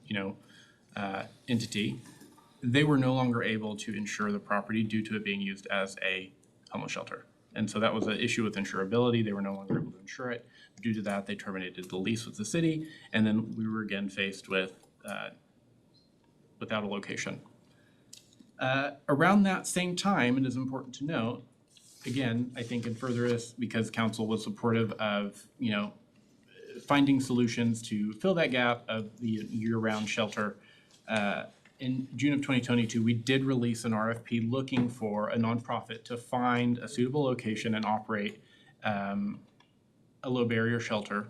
entity. They were no longer able to insure the property due to it being used as a homeless shelter. And so that was an issue with insurability. They were no longer able to insure it. Due to that, they terminated the lease with the city, and then we were again faced with without a location. Around that same time, it is important to note, again, I think in furtherance, because council was supportive of, finding solutions to fill that gap of the year-round shelter. In June of 2022, we did release an RFP looking for a nonprofit to find a suitable location and operate a low-barrier shelter.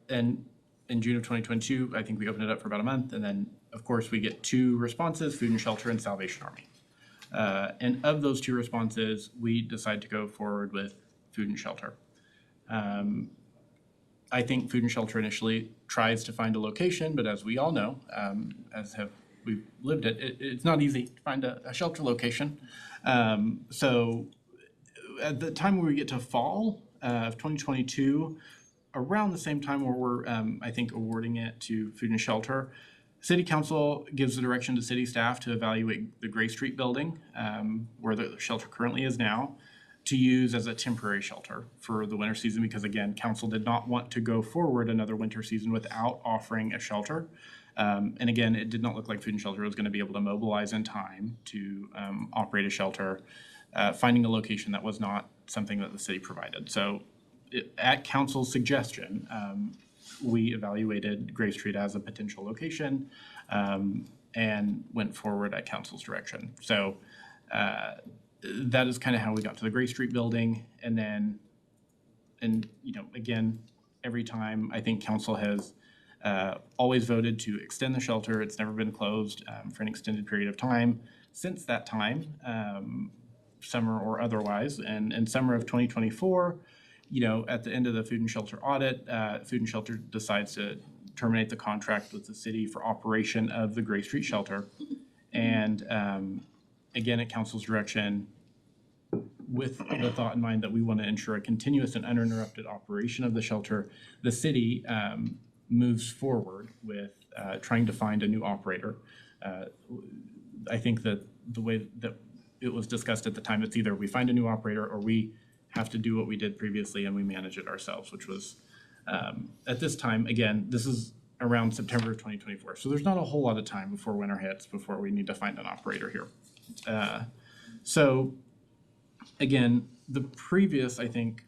And in June of 2022, I think we opened it up for about a month, and then, of course, we get 2 responses, Food and Shelter and Salvation Army. And of those 2 responses, we decided to go forward with Food and Shelter. I think Food and Shelter initially tries to find a location, but as we all know, we've lived it, it's not easy to find a shelter location. So at the time where we get to fall of 2022, around the same time where we're, I think, awarding it to Food and Shelter, City Council gives the direction to city staff to evaluate the Gray Street building, where the shelter currently is now, to use as a temporary shelter for the winter season, because again, council did not want to go forward another winter season without offering a shelter. And again, it did not look like Food and Shelter was going to be able to mobilize in time to operate a shelter, finding a location that was not something that the city provided. So at council's suggestion, we evaluated Gray Street as a potential location and went forward at council's direction. So that is kind of how we got to the Gray Street building. And then, again, every time I think council has always voted to extend the shelter. It's never been closed for an extended period of time since that time, summer or otherwise. And in summer of 2024, at the end of the Food and Shelter audit, Food and Shelter decides to terminate the contract with the city for operation of the Gray Street shelter. And again, at council's direction, with the thought in mind that we want to ensure a continuous and uninterrupted operation of the shelter, the city moves forward with trying to find a new operator. I think that the way that it was discussed at the time, it's either we find a new operator or we have to do what we did previously and we manage it ourselves, which was at this time, again, this is around September of 2024. So there's not a whole lot of time before winter hits before we need to find an operator here. So again, the previous, I think,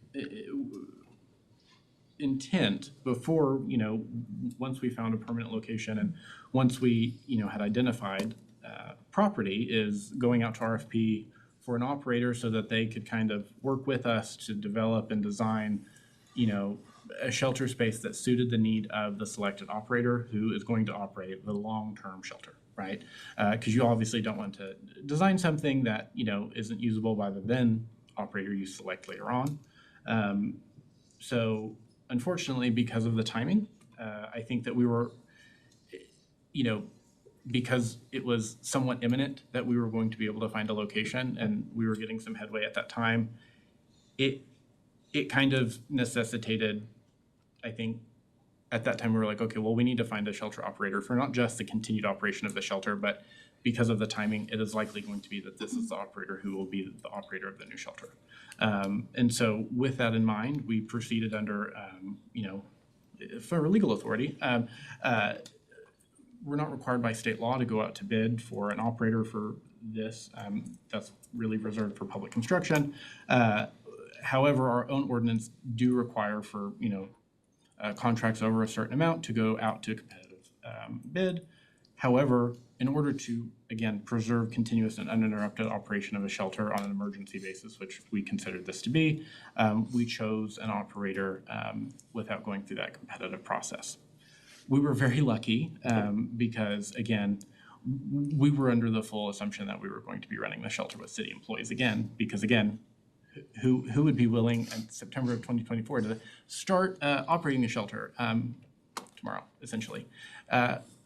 intent before, once we found a permanent location and once we, had identified property is going out to RFP for an operator so that they could kind of work with us to develop and design, a shelter space that suited the need of the selected operator who is going to operate the long-term shelter, right? Because you obviously don't want to design something that, isn't usable by the then operator you select later on. So unfortunately, because of the timing, I think that we were, because it was somewhat imminent that we were going to be able to find a location and we were getting some headway at that time, it kind of necessitated, I think, at that time we were like, okay, well, we need to find a shelter operator for not just the continued operation of the shelter, but because of the timing, it is likely going to be that this is the operator who will be the operator of the new shelter. And so with that in mind, we proceeded under, for legal authority. We're not required by state law to go out to bid for an operator for this. That's really reserved for public construction. However, our own ordinance do require for, contracts over a certain amount to go out to a competitive bid. However, in order to, again, preserve continuous and uninterrupted operation of a shelter on an emergency basis, which we considered this to be, we chose an operator without going through that competitive process. We were very lucky because, again, we were under the full assumption that we were going to be running the shelter with city employees again, because again, who would be willing in September of 2024 to start operating the shelter tomorrow, essentially.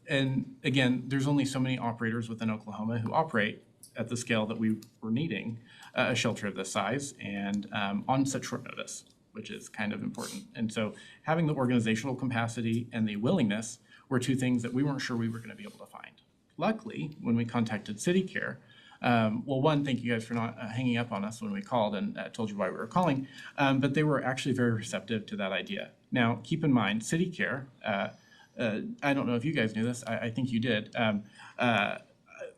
And again, there's only so many operators within Oklahoma who operate at the scale that we were needing a shelter of this size and on such short notice, which is kind of important. And so having the organizational capacity and the willingness were two things that we weren't sure we were going to be able to find. Luckily, when we contacted CityCare, well, one, thank you guys for not hanging up on us when we called and told you why we were calling, but they were actually very receptive to that idea. Now, keep in mind, CityCare, I don't know if you guys knew this, I think you did,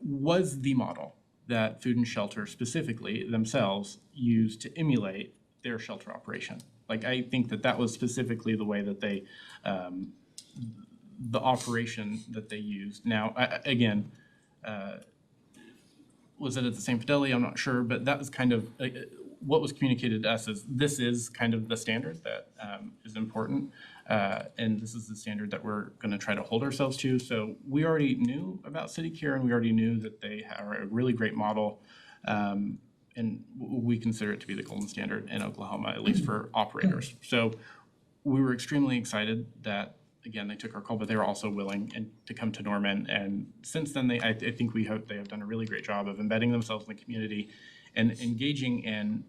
was the model that Food and Shelter specifically themselves used to emulate their shelter operation. Like, I think that was specifically the way that they, the operation that they used. Now, again, was it at the same fidelity? I'm not sure, but that was kind of what was communicated to us is this is kind of the standard that is important. And this is the standard that we're going to try to hold ourselves to. So we already knew about CityCare and we already knew that they are a really great model. And we consider it to be the golden standard in Oklahoma, at least for operators. So we were extremely excited that, again, they took our call, but they were also willing to come to Norman. And since then, I think we hope they have done a really great job of embedding themselves in the community and engaging in,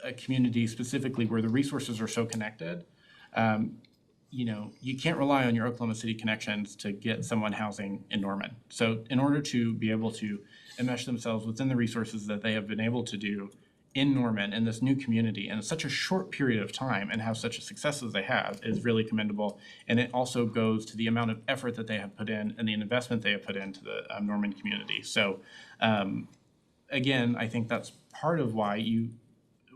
a community specifically where the resources are so connected, you can't rely on your Oklahoma City connections to get someone housing in Norman. So in order to be able to enmesh themselves within the resources that they have been able to do in Norman, in this new community, in such a short period of time, and have such a success as they have, is really commendable. And it also goes to the amount of effort that they have put in and the investment they have put into the Norman community. So again, I think that's part of why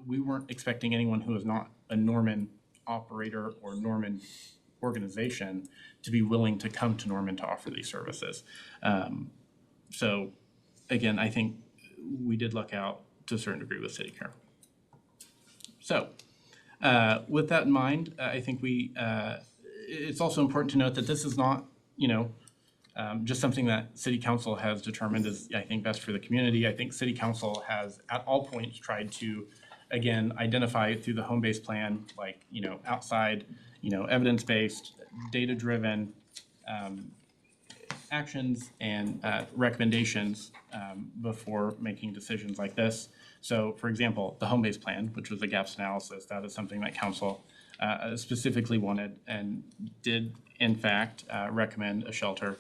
we weren't expecting anyone who is not a Norman operator or Norman organization to be willing to come to Norman to offer these services. So again, I think we did luck out to a certain degree with CityCare. So with that in mind, I think it's also important to note that this is not, just something that City Council has determined is, I think, best for the community. I think City Council has at all points tried to, again, identify through the home-based plan, like, outside, evidence-based, data-driven actions and recommendations before making decisions like this. So, for example, the home-based plan, which was a gaps analysis, that is something that council specifically wanted and did, in fact, recommend a shelter.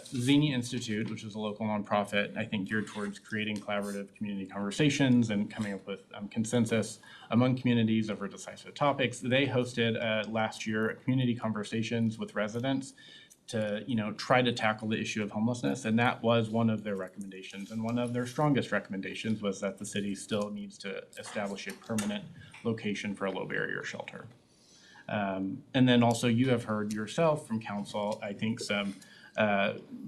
Xenia Institute, which is a local nonprofit, I think geared towards creating collaborative community conversations and coming up with consensus among communities over decisive topics. They hosted last year community conversations with residents to try to tackle the issue of homelessness, and that was one of their recommendations. And one of their strongest recommendations was that the city still needs to establish a permanent location for a low barrier shelter. And then also you have heard yourself from council, I think some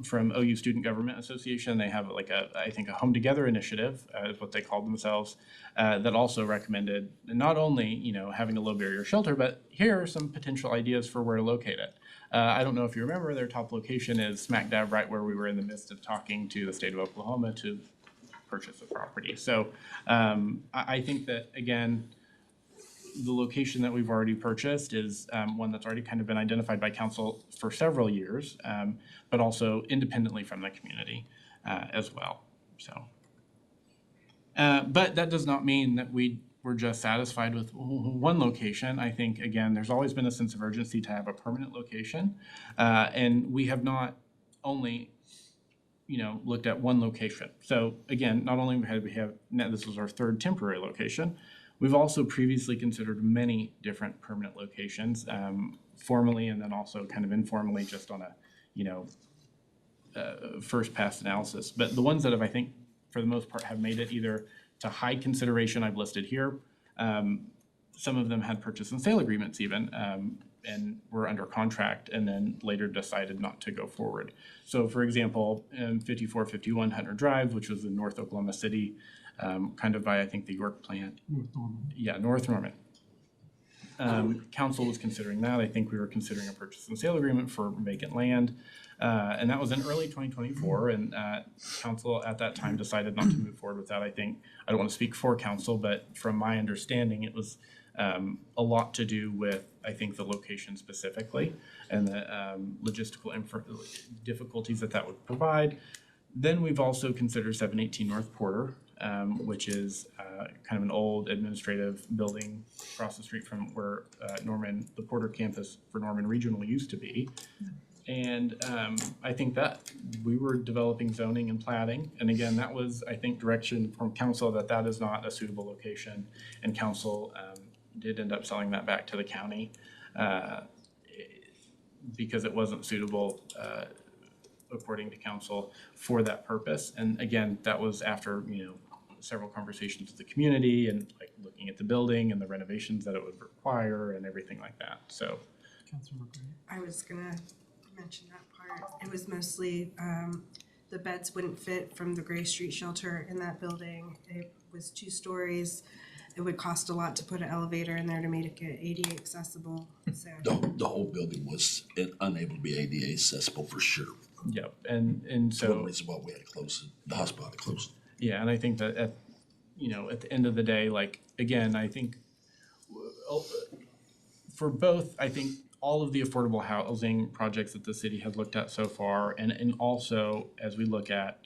from OU Student Government Association. They have I think a Home Together initiative is what they called themselves, that also recommended not only having a low barrier shelter, but here are some potential ideas for where to locate it. I don't know if you remember, their top location is smack dab right where we were in the midst of talking to the state of Oklahoma to purchase the property. So I think that, again, the location that we've already purchased is one that's already kind of been identified by council for several years, but also independently from the community as well. So, but that does not mean that we're just satisfied with one location. I think, again, there's always been a sense of urgency to have a permanent location, and we have not only looked at one location. So again, not only this was our third temporary location. We've also previously considered many different permanent locations, formally and then also kind of informally, just on a first pass analysis. But the ones that have, I think, for the most part, have made it either to high consideration, I've listed here. Some of them had purchase and sale agreements even, and were under contract and then later decided not to go forward. So for example, 5451 Hunter Drive, which was in North Oklahoma City, kind of by, I think, the York plant. North Norman. Yeah, North Norman. Council was considering that. I think we were considering a purchase and sale agreement for vacant land. And that was in early 2024, and council at that time decided not to move forward with that. I don't want to speak for council, but from my understanding, it was a lot to do with, I think, the location specifically and the logistical difficulties that would provide. Then we've also considered 718 North Porter, which is kind of an old administrative building across the street from where the Porter campus for Norman Regional used to be. And I think that we were developing zoning and plating. And again, that was, I think, direction from council that is not a suitable location. And council did end up selling that back to the county because it wasn't suitable according to council for that purpose. And again, that was after, several conversations with the community and looking at the building and the renovations that it would require and everything like that. So. Councilmember Gray. I was gonna mention that part. It was mostly, the beds wouldn't fit from the Gray Street shelter in that building. It was 2 stories. It would cost a lot to put an elevator in there to make it ADA accessible, so. The whole building was unable to be ADA accessible for sure. Yep, and so. One reason why we had to close it, the hospital had to close it. Yeah, and I think that at the end of the day, again, I think for both, I think all of the affordable housing projects that the city has looked at so far, and also as we look at,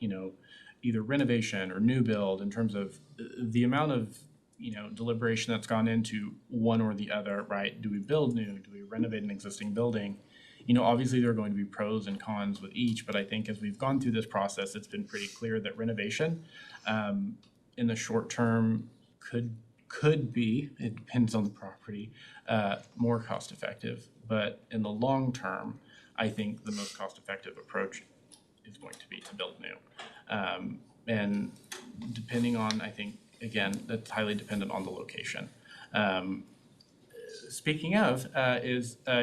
either renovation or new build in terms of the amount of deliberation that's gone into one or the other, right? Do we build new? Do we renovate an existing building? Obviously there are going to be pros and cons with each, but I think as we've gone through this process, it's been pretty clear that renovation, in the short term could be, it depends on the property, more cost effective. But in the long term, I think the most cost effective approach is going to be to build new. And depending on, I think, again, that's highly dependent on the location. Speaking of, I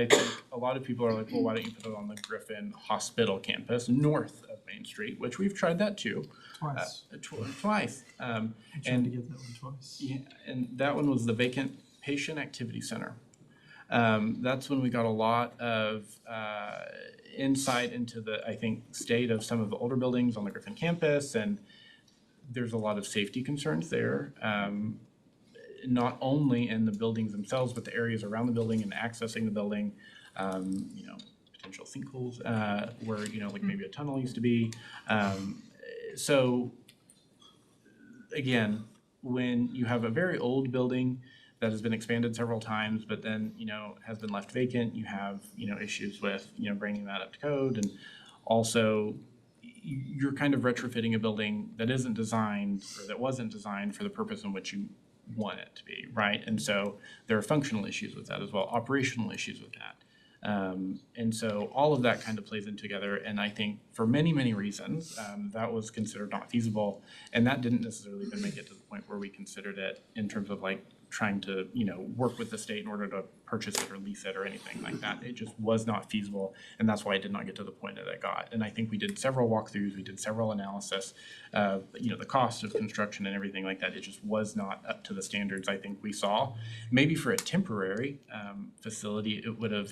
think a lot of people are like, well, why don't you put it on the Griffin Hospital campus north of Main Street, which we've tried that too. Twice. Twice. Tried to get that one twice. Yeah, and that one was the vacant patient activity center. That's when we got a lot of insight into the, I think, state of some of the older buildings on the Griffin campus, and there's a lot of safety concerns there. Not only in the buildings themselves, but the areas around the building and accessing the building, potential sinkholes, where, like maybe a tunnel used to be. So again, when you have a very old building that has been expanded several times, but then, has been left vacant, you have, issues with, bringing that up to code. And also you're kind of retrofitting a building that isn't designed, or that wasn't designed for the purpose in which you want it to be, right? And so there are functional issues with that as well, operational issues with that. And so all of that kind of plays in together. And I think for many, many reasons, that was considered not feasible. And that didn't necessarily even make it to the point where we considered it in terms of like trying to, work with the state in order to purchase it or lease it or anything like that. It just was not feasible. And that's why it did not get to the point that it got. And I think we did several walkthroughs, we did several analysis of, the cost of construction and everything like that. It just was not up to the standards I think we saw. Maybe for a temporary facility, it would have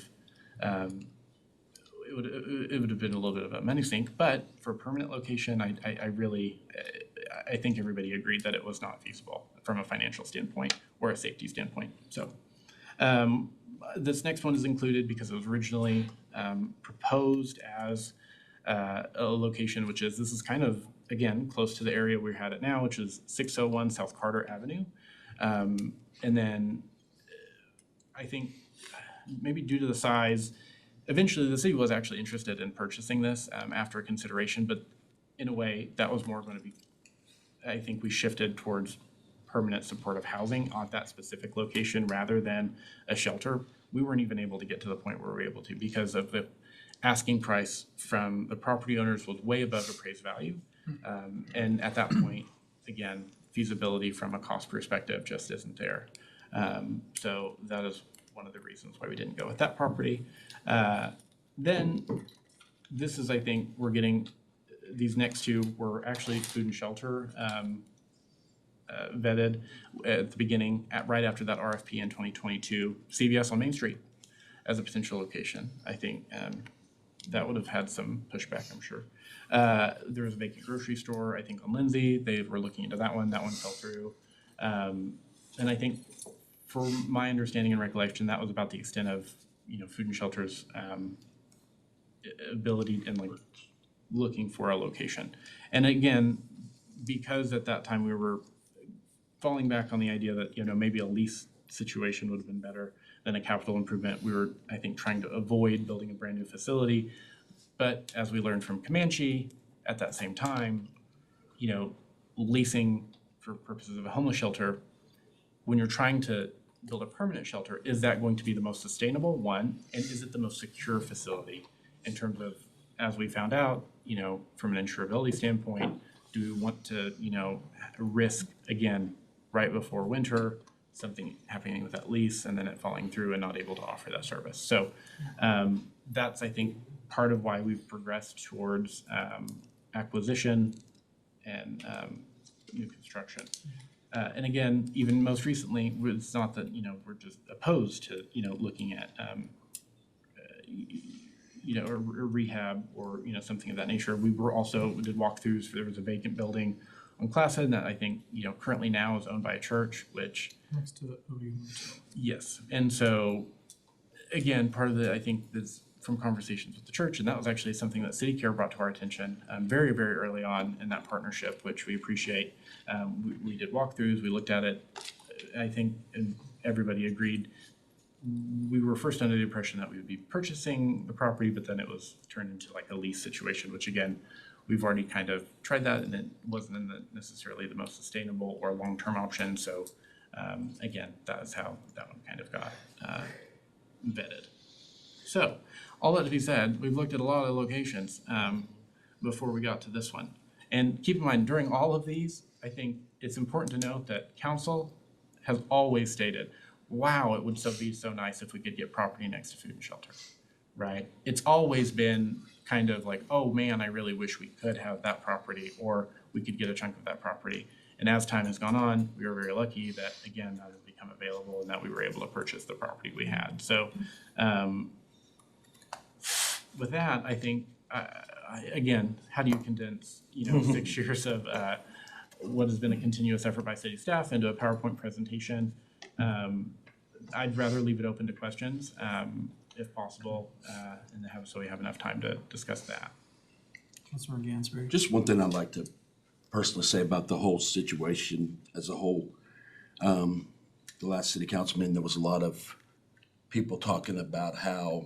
it would have been a little bit of a money sink, but for a permanent location, I think everybody agreed that it was not feasible from a financial standpoint or a safety standpoint. So this next one is included because it was originally proposed as a location, this is kind of, again, close to the area we had it now, which is 601 South Carter Avenue. And then I think maybe due to the size, eventually the city was actually interested in purchasing this after consideration, but in a way that was more going to be, I think we shifted towards permanent supportive housing on that specific location rather than a shelter. We weren't even able to get to the point where we were able to because of the asking price from the property owners was way above appraised value. And at that point, again, feasibility from a cost perspective just isn't there. So that is one of the reasons why we didn't go with that property. Then this is, I think, we're getting, these next two were actually food and shelter vetted at the beginning, right after that RFP in 2022, CVS on Main Street as a potential location. I think that would have had some pushback, I'm sure. There was a vacant grocery store, I think on Lindsay, they were looking into that one fell through. And I think from my understanding and recollection, that was about the extent of, food and shelter's ability and like looking for a location. And again, because at that time we were falling back on the idea that, maybe a lease situation would have been better than a capital improvement. We were, I think, trying to avoid building a brand new facility. But as we learned from Comanche, at that same time, leasing for purposes of a homeless shelter, when you're trying to build a permanent shelter, is that going to be the most sustainable one? And is it the most secure facility in terms of, as we found out, from an insurability standpoint, do we want to, risk, again, right before winter, something happening with that lease and then it falling through and not able to offer that service? So that's, I think, part of why we've progressed towards acquisition and new construction. And again, even most recently, it's not that, we're just opposed to, looking at, or rehab or, something of that nature. We did walkthroughs. There was a vacant building on Classhead that I think, currently now is owned by a church, which. Next to the OU. Yes. And so, again, part of the, I think, this from conversations with the church, and that was actually something that City Care brought to our attention very, very early on in that partnership, which we appreciate. We did walkthroughs, we looked at it. I think, and everybody agreed, we were first under the impression that we would be purchasing the property, but then it was turned into like a lease situation, which again, we've already kind of tried that and it wasn't necessarily the most sustainable or long-term option. So again, that is how that one kind of got vetted. So all that to be said, we've looked at a lot of locations before we got to this one. And keep in mind, during all of these, I think it's important to note that council has always stated, wow, it would be so nice if we could get property next to food and shelter, right? It's always been kind of like, oh man, I really wish we could have that property, or we could get a chunk of that property. And as time has gone on, we were very lucky that, again, that has become available and that we were able to purchase the property we had. So with that, I think, again, how do you condense, 6 years of what has been a continuous effort by city staff into a PowerPoint presentation? I'd rather leave it open to questions, if possible, and so we have enough time to discuss that. Councilmember Gansberry. Just one thing I'd like to personally say about the whole situation as a whole. The last city council meeting, there was a lot of people talking about how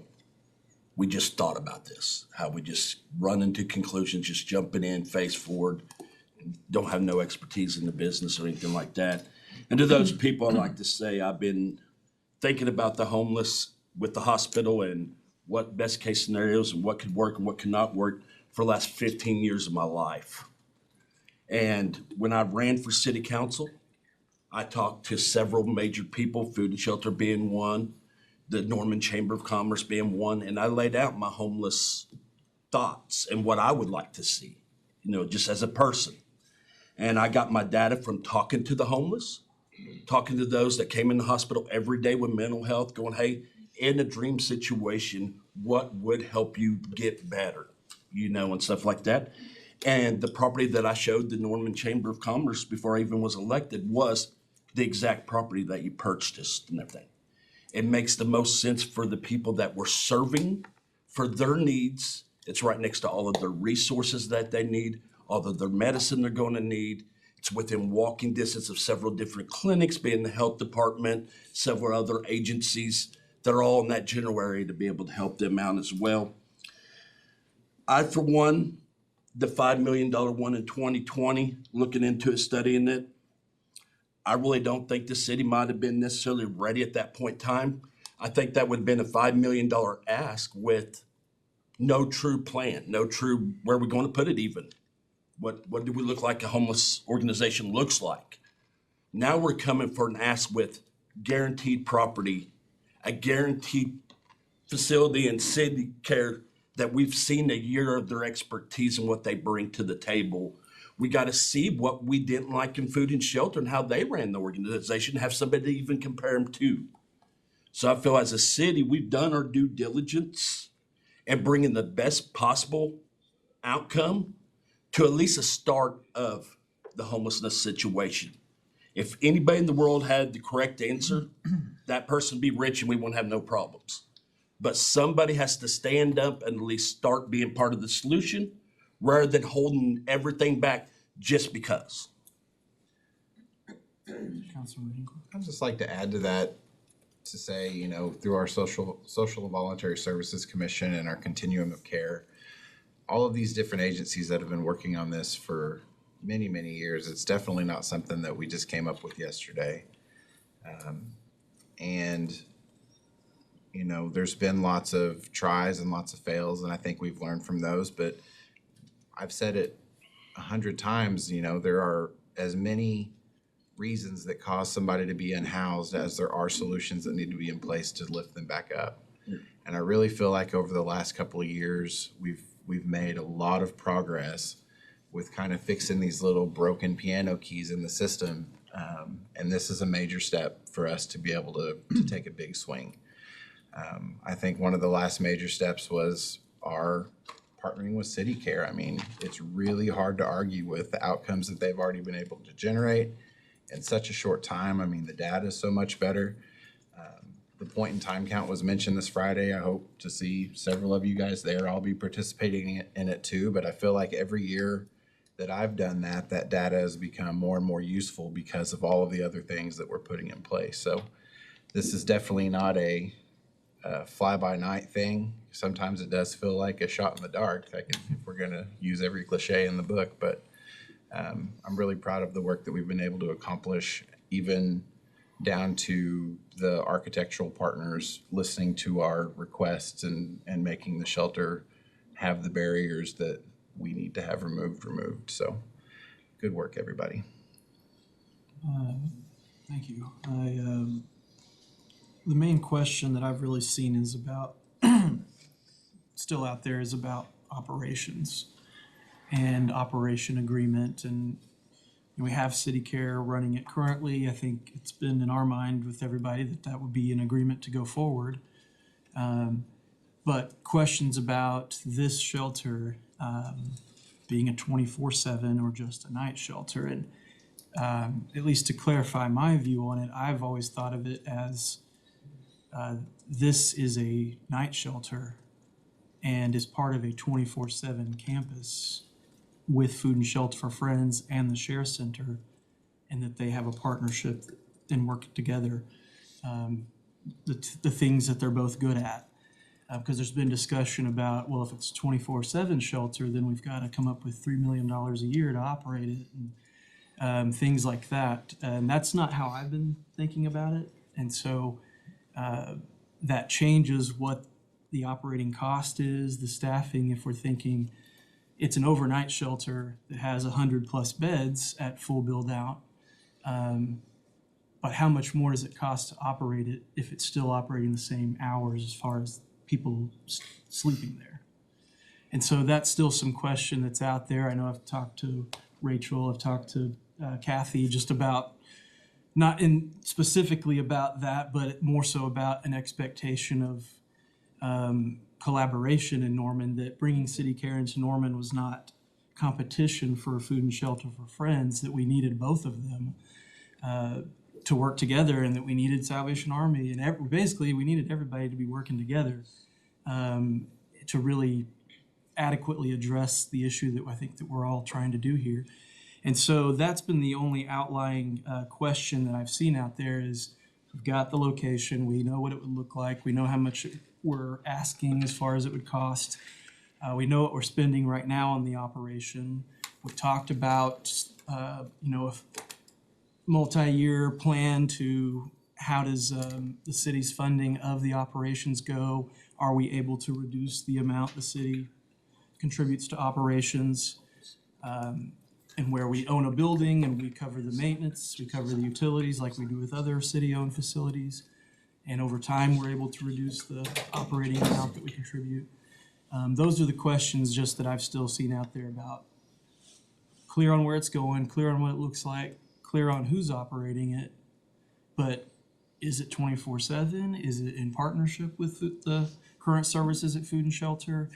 we just thought about this, how we just run into conclusions, just jumping in, face forward, don't have no expertise in the business or anything like that. And to those people, I'd like to say I've been thinking about the homeless with the hospital and what best case scenarios and what could work and what could not work for the last 15 years of my life. And when I ran for city council, I talked to several major people, Food and Shelter being one, the Norman Chamber of Commerce being one, and I laid out my homeless thoughts and what I would like to see, just as a person. And I got my data from talking to the homeless, talking to those that came in the hospital every day with mental health, going, hey, in a dream situation, what would help you get better, and stuff like that. And the property that I showed the Norman Chamber of Commerce before I even was elected was the exact property that you purchased and everything. It makes the most sense for the people that we're serving for their needs. It's right next to all of their resources that they need, all of their medicine they're going to need. It's within walking distance of several different clinics, being the health department, several other agencies that are all in that general area to be able to help them out as well. I, for one, the $5 million one in 2020, looking into it, studying it, I really don't think the city might have been necessarily ready at that point in time. I think that would have been a $5 million ask with no true plan, no true where we're going to put it even. What do we look like a homeless organization looks like? Now we're coming for an ask with guaranteed property, a guaranteed facility and city care that we've seen a year of their expertise and what they bring to the table. We got to see what we didn't like in Food and Shelter and how they ran the organization, have somebody to even compare them to. So I feel as a city, we've done our due diligence and bringing the best possible outcome to at least a start of the homelessness situation. If anybody in the world had the correct answer, that person would be rich and we won't have no problems. But somebody has to stand up and at least start being part of the solution rather than holding everything back just because. Councilmember Hinkle. I'd just like to add to that to say, through our social and voluntary services commission and our continuum of care, all of these different agencies that have been working on this for many, many years, it's definitely not something that we just came up with yesterday. There's been lots of tries and lots of fails, and I think we've learned from those, but I've said it 100 times, there are as many reasons that cause somebody to be unhoused as there are solutions that need to be in place to lift them back up. And I really feel like over the last couple of years, we've made a lot of progress with kind of fixing these little broken piano keys in the system. And this is a major step for us to be able to take a big swing. I think one of the last major steps was our partnering with CityCare. I mean, it's really hard to argue with the outcomes that they've already been able to generate in such a short time. I mean, the data is so much better. The point in time count was mentioned this Friday. I hope to see several of you guys there. I'll be participating in it too, but I feel like every year that I've done that data has become more and more useful because of all of the other things that we're putting in place. So this is definitely not a fly-by-night thing. Sometimes it does feel like a shot in the dark, like if we're gonna use every cliche in the book, but I'm really proud of the work that we've been able to accomplish, even down to the architectural partners listening to our requests and making the shelter have the barriers that we need to have removed. So good work, everybody. Thank you. The main question that I've really seen is about, still out there, is about operations and operation agreement. And we have City Care running it currently. I think it's been in our mind with everybody that would be an agreement to go forward. But questions about this shelter being a 24/7 or just a night shelter. And at least to clarify my view on it, I've always thought of it as this is a night shelter and is part of a 24/7 campus with Food and Shelter for Friends and the Share Center, and that they have a partnership and work together, the things that they're both good at. Because there's been discussion about, well, if it's 24/7 shelter, then we've got to come up with $3 million a year to operate it, and things like that. And that's not how I've been thinking about it. And so that changes what the operating cost is, the staffing, if we're thinking it's an overnight shelter that has 100+ beds at full build out. But how much more does it cost to operate it if it's still operating the same hours as far as people sleeping there? And so that's still some question that's out there. I know I've talked to Rachel, I've talked to Kathy just about, not in specifically about that, but more so about an expectation of collaboration in Norman, that bringing City Care into Norman was not competition for Food and Shelter for Friends, that we needed both of them to work together, and that we needed Salvation Army, and basically we needed everybody to be working together to really adequately address the issue that I think that we're all trying to do here. And so that's been the only outlying question that I've seen out there is, we've got the location, we know what it would look like, we know how much we're asking as far as it would cost. We know what we're spending right now on the operation. We talked about, a multi-year plan to how does the city's funding of the operations go? Are we able to reduce the amount the city contributes to operations? And where we own a building and we cover the maintenance, we cover the utilities like we do with other city-owned facilities. And over time, we're able to reduce the operating amount that we contribute. Those are the questions just that I've still seen out there about clear on where it's going, clear on what it looks like, clear on who's operating it. But is it 24/7? Is it in partnership with the current services at Food and Shelter?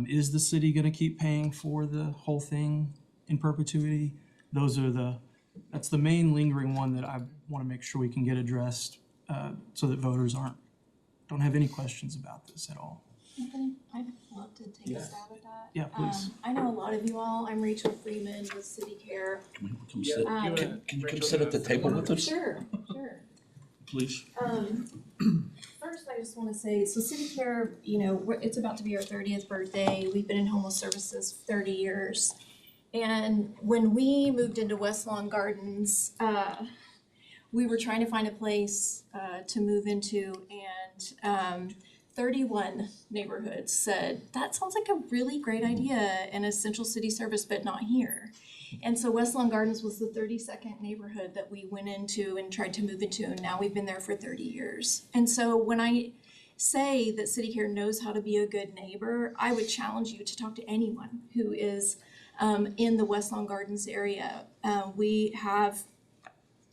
Is the city going to keep paying for the whole thing in perpetuity? That's the main lingering one that I want to make sure we can get addressed, so that voters don't have any questions about this at all. Anthony, I'd love to take a stab at that. Yeah, please. I know a lot of you all. I'm Rachel Freeman with City Care. Can we come sit? Can you come sit at the table with us, Sure. please? First, I just want to say, so City Care, it's about to be our 30th birthday. We've been in homeless services 30 years. And when we moved into West Lawn Gardens, we were trying to find a place to move into, and 31 neighborhoods said, that sounds like a really great idea in a central city service, but not here. And so West Lawn Gardens was the 32nd neighborhood that we went into and tried to move into, and now we've been there for 30 years. And so when I say that City Care knows how to be a good neighbor, I would challenge you to talk to anyone who is in the West Lawn Gardens area. We have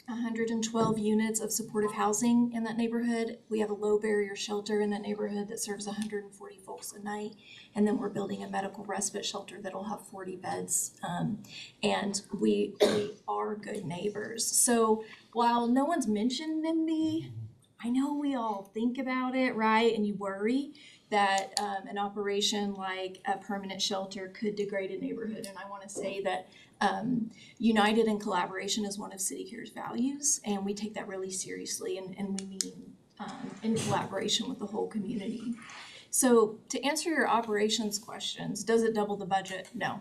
112 units of supportive housing in that neighborhood. We have a low barrier shelter in that neighborhood that serves 140 folks a night. And then we're building a medical respite shelter that'll have 40 beds. And we are good neighbors. So while no one's mentioned NIMBY, I know we all think about it, right? And you worry. that an operation like a permanent shelter could degrade a neighborhood. And I want to say that united in collaboration is one of CityCare's values, and we take that really seriously, and we mean in collaboration with the whole community. So to answer your operations questions, does it double the budget? No,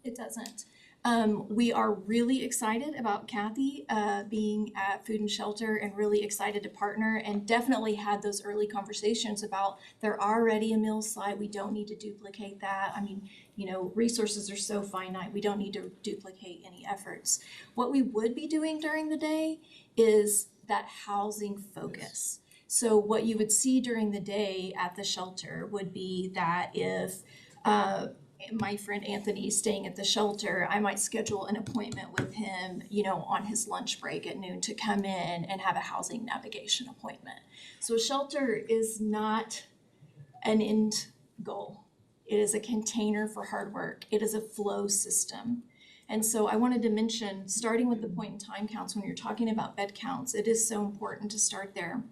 it doesn't. We are really excited about Kathy being at Food and Shelter, and really excited to partner, and definitely had those early conversations about they're already a meal site. We don't need to duplicate that. I mean, you know, resources are so finite. We don't need to duplicate any efforts. What we would be doing during the day is that housing focus. So what you would see during the day at the shelter would be that if my friend Anthony is staying at the shelter, I might schedule an appointment with him, you know, on his lunch break at noon to come in and have a housing navigation appointment. So a shelter is not an end goal. It is a container for hard work. It is a flow system. And so I wanted to mention, starting with the point in time counts, when you're talking about bed counts, it is so important to start there.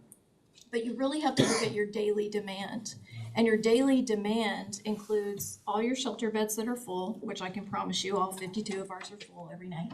But you really have to look at your daily demand. And your daily demand includes all your shelter beds that are full, which I can promise you all 52 of ours are full every night.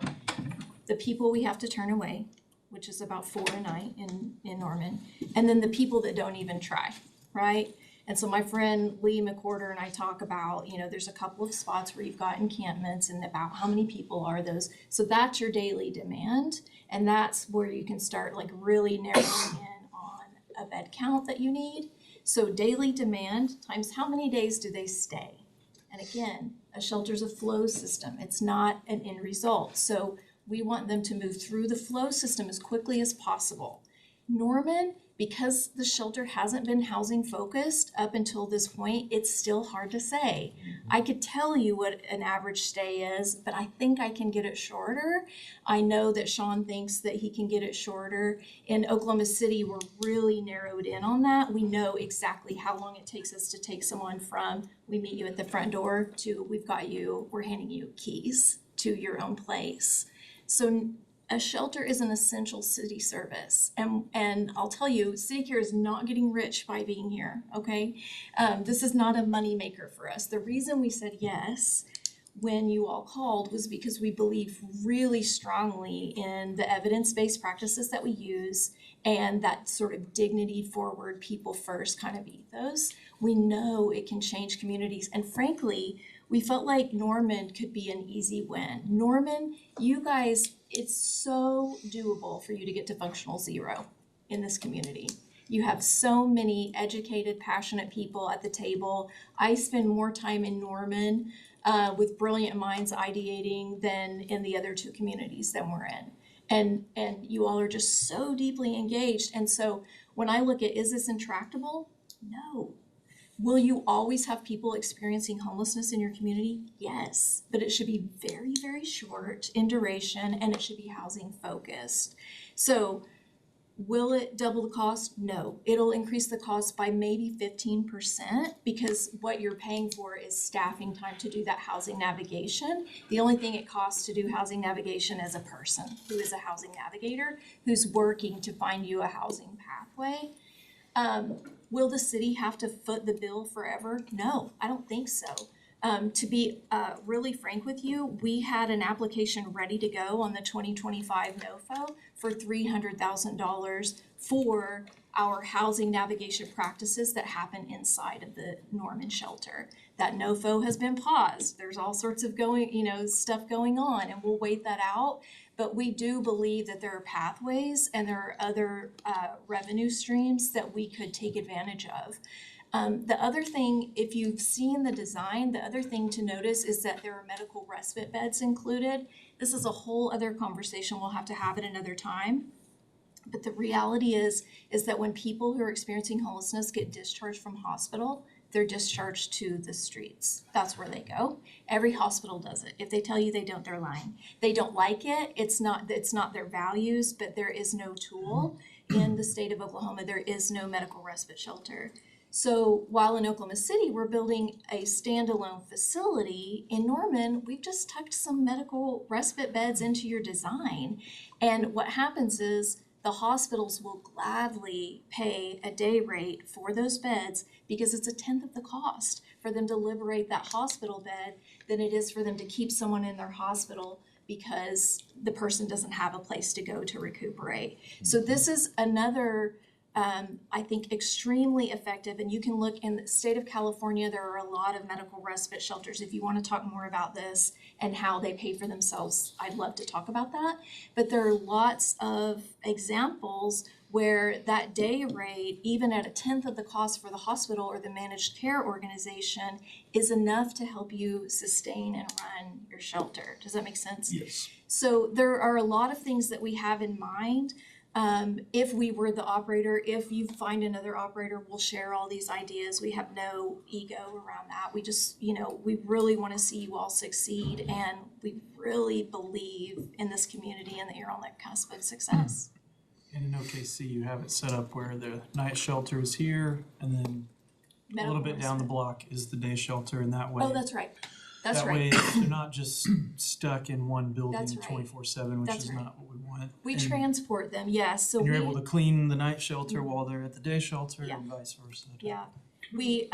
The people we have to turn away, which is about 4 a night in Norman. And then the people that don't even try, right? And so my friend Lee McWhorter and I talk about, you know, there's a couple of spots where you've got encampments, and about how many people are those. So that's your daily demand. And that's where you can start like really narrowing in on a bed count that you need. So daily demand times how many days do they stay? And again, a shelter's a flow system. It's not an end result. So we want them to move through the flow system as quickly as possible. Norman, because the shelter hasn't been housing focused up until this point, it's still hard to say. I could tell you what an average stay is, but I think I can get it shorter. I know that Sean thinks that he can get it shorter. In Oklahoma City, we're really narrowed in on that. We know exactly how long it takes us to take someone from we meet you at the front door to we've got you, we're handing you keys to your own place. So a shelter is an essential city service. And I'll tell you, CityCare is not getting rich by being here, okay? This is not a moneymaker for us. The reason we said yes when you all called was because we believe really strongly in the evidence-based practices that we use and that sort of dignity forward, people first kind of ethos. We know it can change communities. And frankly, we felt like Norman could be an easy win. Norman, you guys, it's so doable for you to get to functional zero in this community. You have so many educated, passionate people at the table. I spend more time in Norman with brilliant minds ideating than in the other two communities that we're in. And you all are just so deeply engaged. And so when I look at, is this intractable? No. Will you always have people experiencing homelessness in your community? Yes, but it should be very, very short in duration, and it should be housing focused. So will it double the cost? No, it'll increase the cost by maybe 15% because what you're paying for is staffing time to do that housing navigation. The only thing it costs to do housing navigation is a person who is a housing navigator who's working to find you a housing pathway. Will the city have to foot the bill forever? No, I don't think so. To be really frank with you, we had an application ready to go on the 2025 NOFO for $300,000 for our housing navigation practices that happen inside of the Norman shelter. That NOFO has been paused. There's all sorts of stuff going on, and we'll wait that out. But we do believe that there are pathways and there are other revenue streams that we could take advantage of. The other thing, if you've seen the design, the other thing to notice is that there are medical respite beds included. This is a whole other conversation we'll have to have at another time. But the reality is that when people who are experiencing homelessness get discharged from hospital, they're discharged to the streets. That's where they go. Every hospital does it. If they tell you they don't, they're lying. They don't like it. It's not their values, but there is no tool in the state of Oklahoma. There is no medical respite shelter. So while in Oklahoma City, we're building a standalone facility, in Norman, we've just tucked some medical respite beds into your design. And what happens is the hospitals will gladly pay a day rate for those beds because it's a tenth of the cost for them to liberate that hospital bed than it is for them to keep someone in their hospital because the person doesn't have a place to go to recuperate. So this is another, I think, extremely effective, and you can look in the state of California, there are a lot of medical respite shelters. If you want to talk more about this and how they pay for themselves, I'd love to talk about that. But there are lots of examples where that day rate, even at a tenth of the cost for the hospital or the managed care organization, is enough to help you sustain and run your shelter. Does that make sense? Yes. So there are a lot of things that we have in mind. If we were the operator, if you find another operator, we'll share all these ideas. We have no ego around that. We just, we really want to see you all succeed, and we really believe in this community and that you're on the cusp of success. And in OKC, you have it set up where the night shelter is here, and then a little bit down the block is the day shelter, and that way. Oh, that's right. That's That right. way, they're not just stuck in one building That's right. 24/7, which That's is right. not what we want. We And- transport them, yes. So And you're we, able to clean the night shelter while they're at the day shelter, Yeah. and vice versa. yeah, we,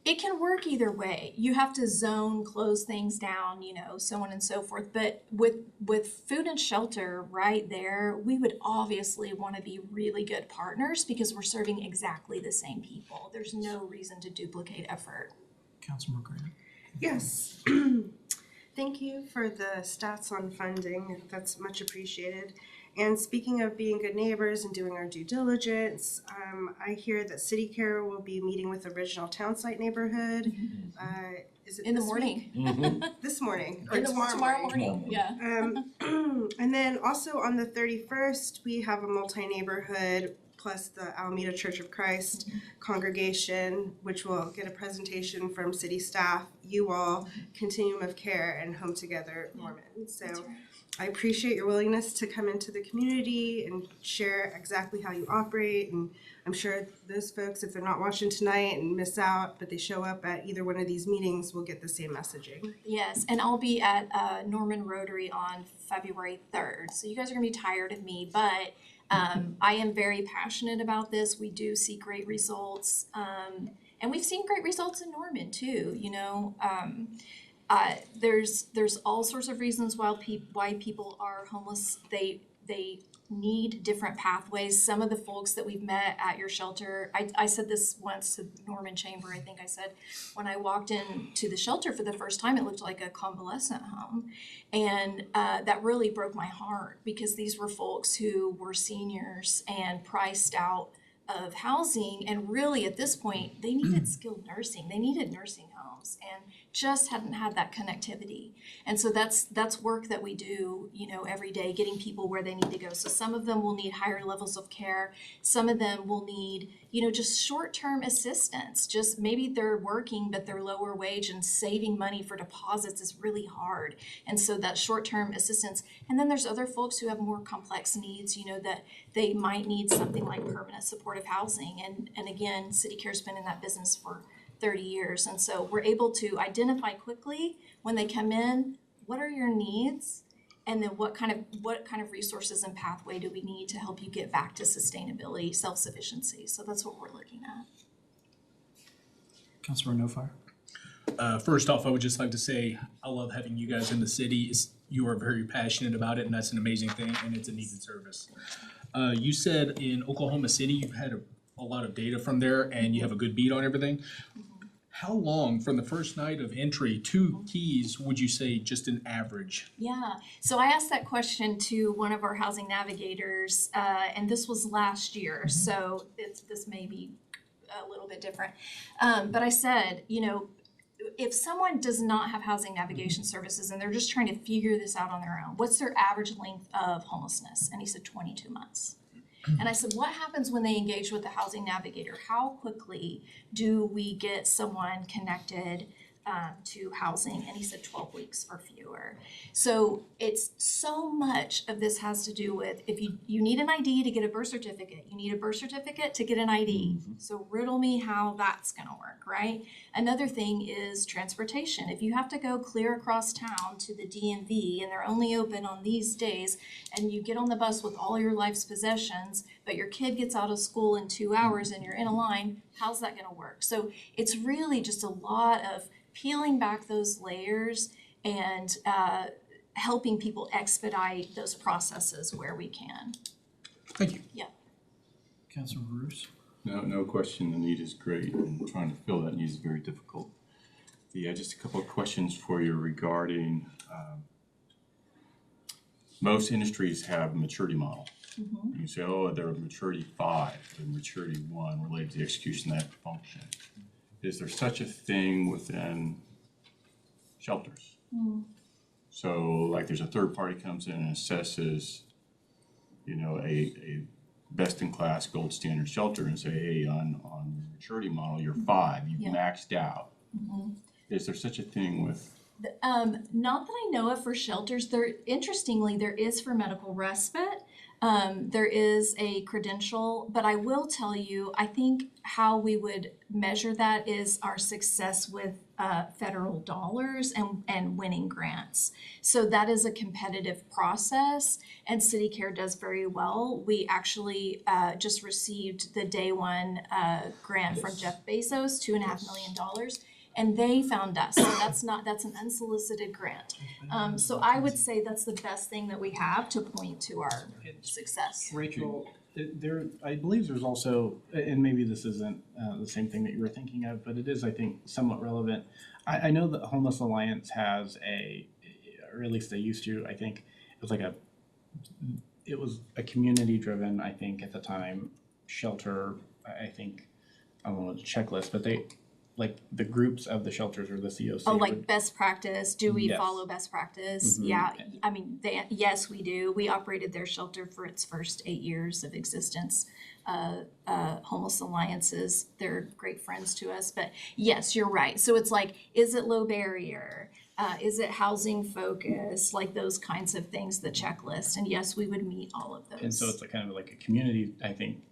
it can work either way. You have to zone, close things down, so on and so forth. But with food and shelter right there, we would obviously want to be really good partners because we're serving exactly the same people. There's no reason to duplicate effort. Councilmember Grant. Yes. Thank you for the stats on funding. That's much appreciated. And speaking of being good neighbors and doing our due diligence, I hear that City Care will be meeting with Original Townsite Neighborhood. Is it In the this morning. week? This morning or In the tomorrow morning? morning, yeah. And then also on the 31st, we have a multi-neighborhood plus the Alameda Church of Christ congregation, which will get a presentation from city staff, you all, Continuum of Care, and Home Together Norman. So That's right. I appreciate your willingness to come into the community and share exactly how you operate. And I'm sure those folks, if they're not watching tonight and miss out, but they show up at either one of these meetings, will get the same messaging. Yes, and I'll be at Norman Rotary on February 3rd. So you guys are gonna be tired of me, but I am very passionate about this. We do see great results. And we've seen great results in Norman too, there's all sorts of reasons why people are homeless. They need different pathways. Some of the folks that we've met at your shelter, I said this once to Norman Chamber, I think I said, when I walked into the shelter for the first time, it looked like a convalescent home. And that really broke my heart because these were folks who were seniors and priced out of housing, and really at this point they needed skilled nursing, they needed nursing homes, and just hadn't had that connectivity. And so that's work that we do every day, getting people where they need to go. So some of them will need higher levels of care, some of them will need just short-term assistance, just maybe they're working but they're lower wage, and saving money for deposits is really hard, and so that short-term assistance. And then there's other folks who have more complex needs, that they might need something like permanent supportive housing, and again, City Care's been in that business for 30 years, and so we're able to identify quickly when they come in, what are your needs, and then what kind of resources and pathway do we need to help you get back to sustainability, self-sufficiency. So that's what we're looking at. Councilmember Nofire. First off, I would just like to say, I love having you guys in the city. You are very passionate about it, and that's an amazing thing, and it's a needed service. You said in Oklahoma City, you've had a lot of data from there, and you have a good beat on everything. How long from the first night of entry to keys would you say just an average? Yeah, so I asked that question to one of our housing navigators, and this was last year, so this may be a little bit different. But I said, if someone does not have housing navigation services and they're just trying to figure this out on their own, what's their average length of homelessness? And he said 22 months. And I said, what happens when they engage with the housing navigator? How quickly do we get someone connected to housing, and he said 12 weeks or fewer. So it's so much of this has to do with, if you need an ID to get a birth certificate, you need a birth certificate to get an ID. So riddle me how that's gonna work, right? Another thing is transportation. If you have to go clear across town to the DMV and they're only open on these days, and you get on the bus with all your life's possessions, but your kid gets out of school in 2 hours and you're in a line, how's that gonna work? So it's really just a lot of peeling back those layers and helping people expedite those processes where we can. Thank you. Yeah. Councilor Bruce? No question, the need is great, and trying to fill that need is very difficult. Yeah, just a couple of questions for you regarding, most industries have a maturity model. You say, oh, they're maturity 5, they're maturity 1 related to the execution of that function. Is there such a thing within shelters? So like there's a third party comes in and assesses, you know, a best in class gold standard shelter and say, hey, on your maturity model, you're 5, you've Yeah. maxed out. Is there such a thing with? Not that I know of for shelters. Interestingly, there is for medical respite. There is a credential, but I will tell you, I think how we would measure that is our success with federal dollars and winning grants. So that is a competitive process, and CityCare does very well. We actually just received the day one grant from Jeff Bezos, $2.5 million. And they found us, so that's an unsolicited grant. So I would say that's the best thing that we have to point to our success. Rachel, I believe there's also, and maybe this isn't the same thing that you were thinking of, but it is, I think, somewhat relevant. I know that Homeless Alliance has or at least they used to, I think, it was a community-driven, I think, at the time, shelter, I think, I don't know, checklist, but like the groups of the shelters or the COC. Oh, like best practice, do we Yes. follow best practice? Mhm. Yeah, I mean, yes, we do. We operated their shelter for its first 8 years of existence. Homeless Alliances, they're great friends to us, but yes, you're right. So it's like, is it low barrier? Is it housing focused? Like those kinds of things, the checklist, and yes, we would meet all of those. And so it's kind of like a community, I think,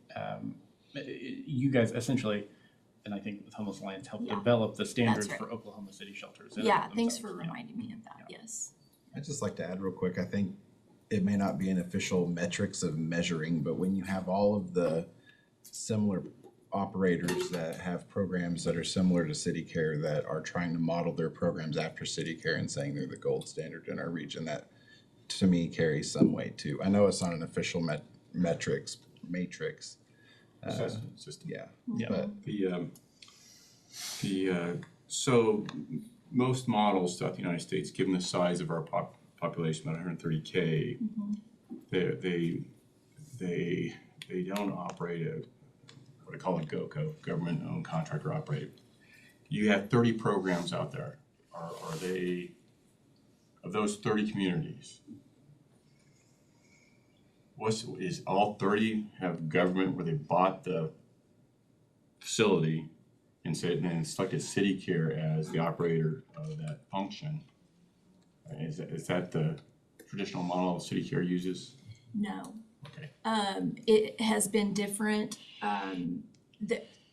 you guys essentially, and I think with Homeless Alliance helped Yeah. develop the standards right. for Oklahoma City shelters. Yeah, thanks for themselves, yeah. reminding me of that, yes. I'd just like to add real quick, I think it may not be an official metrics of measuring, but when you have all of the similar operators that have programs that are similar to CityCare that are trying to model their programs after CityCare and saying they're the gold standard in our region, that to me carries some weight too. I know it's not an official matrix. Assessment system. Yeah, Yeah. but So most models throughout the United States, given the size of our population, about 130K, they don't operate what I call a GOCO, government-owned contractor operated. You have 30 programs out there. Are they, of those 30 communities, is all 30 have government where they bought the facility and selected CityCare as the operator of that function? Is that the traditional model CityCare uses? No. Okay. It has been different.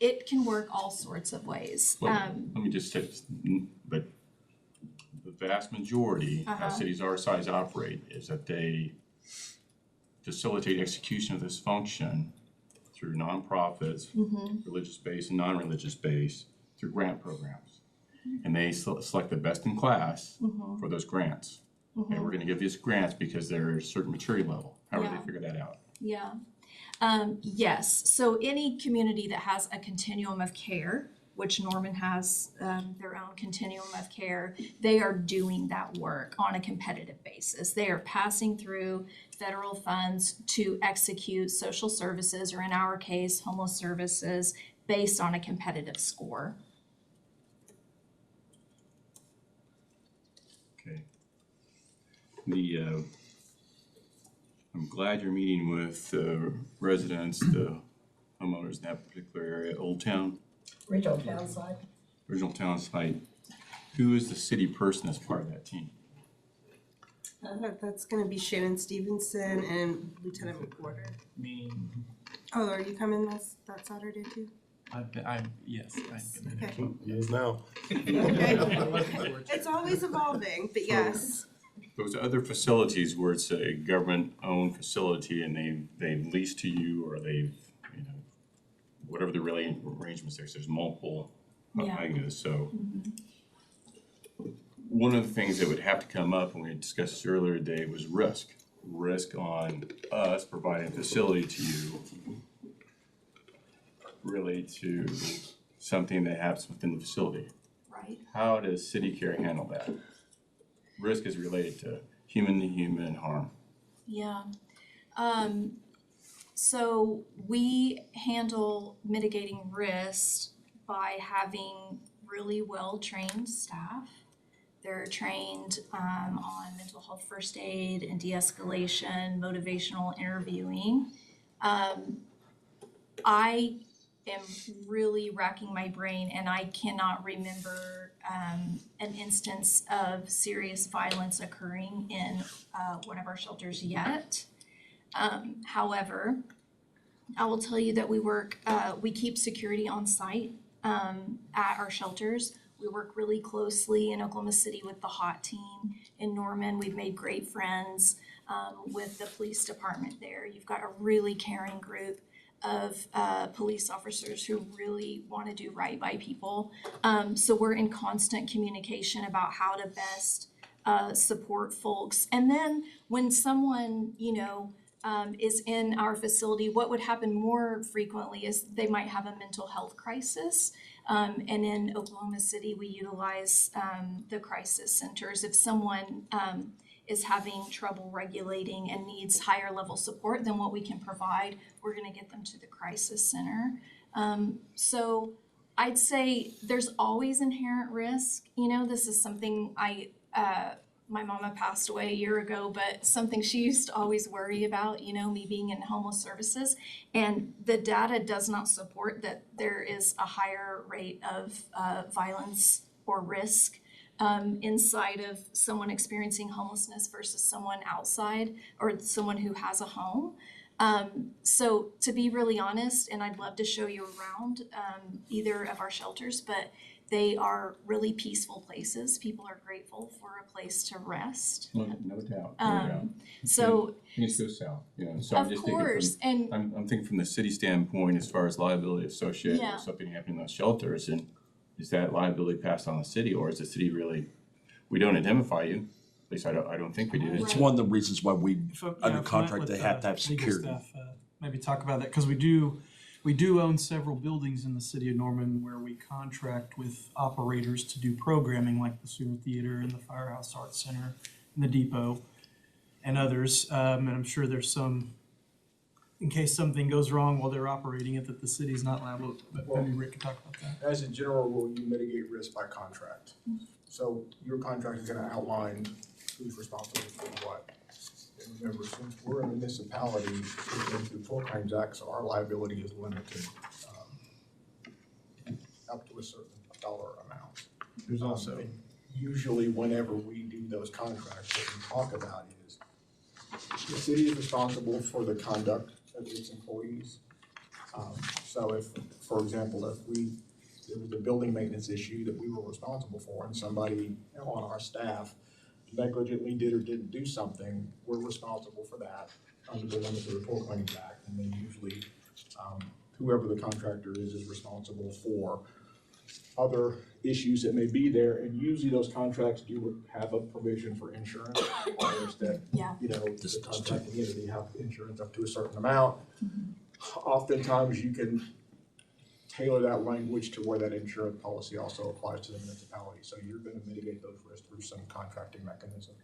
It can work all sorts of ways. Well, let me just say, but the vast majority Uh-huh. of cities our size operate is that they facilitate execution of this function through nonprofits, religious based and non-religious based, through grant programs. And they select the best in class for those grants. And we're gonna give these grants because they're a certain maturity level. How do Yeah. they figure that out? Yeah. Yes, so any community that has a continuum of care, which Norman has their own continuum of care, they are doing that work on a competitive basis. They are passing through federal funds to execute social services, or in our case, homeless services, based on a competitive score. Okay. I'm glad you're meeting with the residents, the homeowners in that particular area, Old Town, Regional town side. original town site. Who is the city person as part of that team? That's gonna be Shannon Stevenson and Lieutenant McWhorter. Me, Oh, are you coming that Saturday too? yes, Okay. Yes, now. Okay. It's always evolving, but yes. Those other facilities where it's a government-owned facility and they've leased to you or they've, you know, whatever the really arrangements there's multiple Yeah. ideas, so. One of the things that would have to come up, and we discussed this earlier today, was risk. Risk on us providing a facility to you relate to something that happens within the facility. Right. How does city care handle that? Risk is related to human harm. Yeah. So we handle mitigating risk by having really well-trained staff. They're trained on mental health first aid and de-escalation, motivational interviewing. I am really racking my brain and I cannot remember an instance of serious violence occurring in one of our shelters yet. However, I will tell you that we keep security on site at our shelters. We work really closely in Oklahoma City with the HOT team. In Norman, we've made great friends with the police department there. You've got a really caring group of police officers who really want to do right by people. So we're in constant communication about how to best support folks. And then when someone, is in our facility, what would happen more frequently is they might have a mental health crisis. And in Oklahoma City, we utilize the crisis centers. If someone is having trouble regulating and needs higher level support than what we can provide, we're going to get them to the crisis center. So I'd say there's always inherent risk. This is something my mama passed away a year ago, but something she used to always worry about, me being in homeless services. And the data does not support that there is a higher rate of violence or risk inside of someone experiencing homelessness versus someone outside or someone who has a home. So to be really honest, and I'd love to show you around either of our shelters, but they are really peaceful places. People are grateful for a place to rest. No doubt, no doubt. So Things go south, so I'm of just course, thinking and I'm thinking from the city standpoint as far as liability associated Yeah. with something happening in those shelters, and is that liability passed on the city, or is the city really, we don't indemnify you, at least I don't think we do. It's one of the reasons why we, If I- yeah, under if I contract, met they with, have to have legal security. staff, maybe talk about that, because we do own several buildings in the city of Norman where we contract with operators to do programming like the Sooner Theater and the Firehouse Arts Center and the Depot and others. And I'm sure there's some, in case something goes wrong while they're operating it, that the city's not liable, but maybe Rick can talk about that. As a general rule, you mitigate risk by contract. So your contract is gonna outline who's responsible for what. And remember, since we're a municipality, we're going through the Tort Claims Act, so our liability is limited up to a certain dollar amount. There's also, And usually whenever we do those contracts, what we talk about is the city is responsible for the conduct of its employees. So if, for example, there was a building maintenance issue that we were responsible for and somebody on our staff negligently did or didn't do something, we're responsible for that under the limits of the Tort Claims Act. And then usually, whoever the contractor is responsible for other issues that may be there. And usually those contracts do have a provision for insurance, requires that, Yeah. the contracting entity have insurance up to a certain amount. Oftentimes you can tailor that language to where that insurance policy also applies to the municipality. So you're gonna mitigate those risks through some contracting mechanism.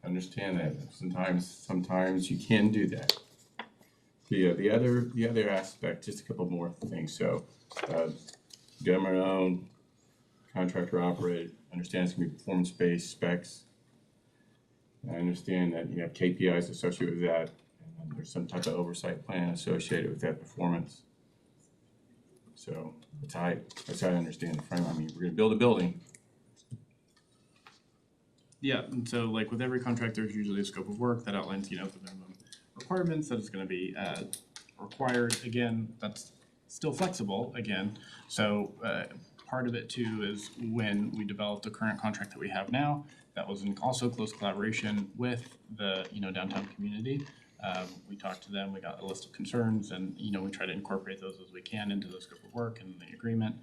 Understand that, sometimes you can do that. The other aspect, just a couple more things, so, government owned, contractor operated, understand it's gonna be performance-based specs. I understand that you have KPIs associated with that, and then there's some type of oversight plan associated with that performance. So, that's how I understand the frame, we're gonna build a building, Yeah, and so like with every contract, there's usually a scope of work that outlines, you know, the minimum requirements that is gonna be required. Again, that's still flexible, again. So part of it too is when we developed the current contract that we have now, that was in also close collaboration with the, you know, downtown community. We talked to them, we got a list of concerns, and, you know, we try to incorporate those as we can into the scope of work and the agreement.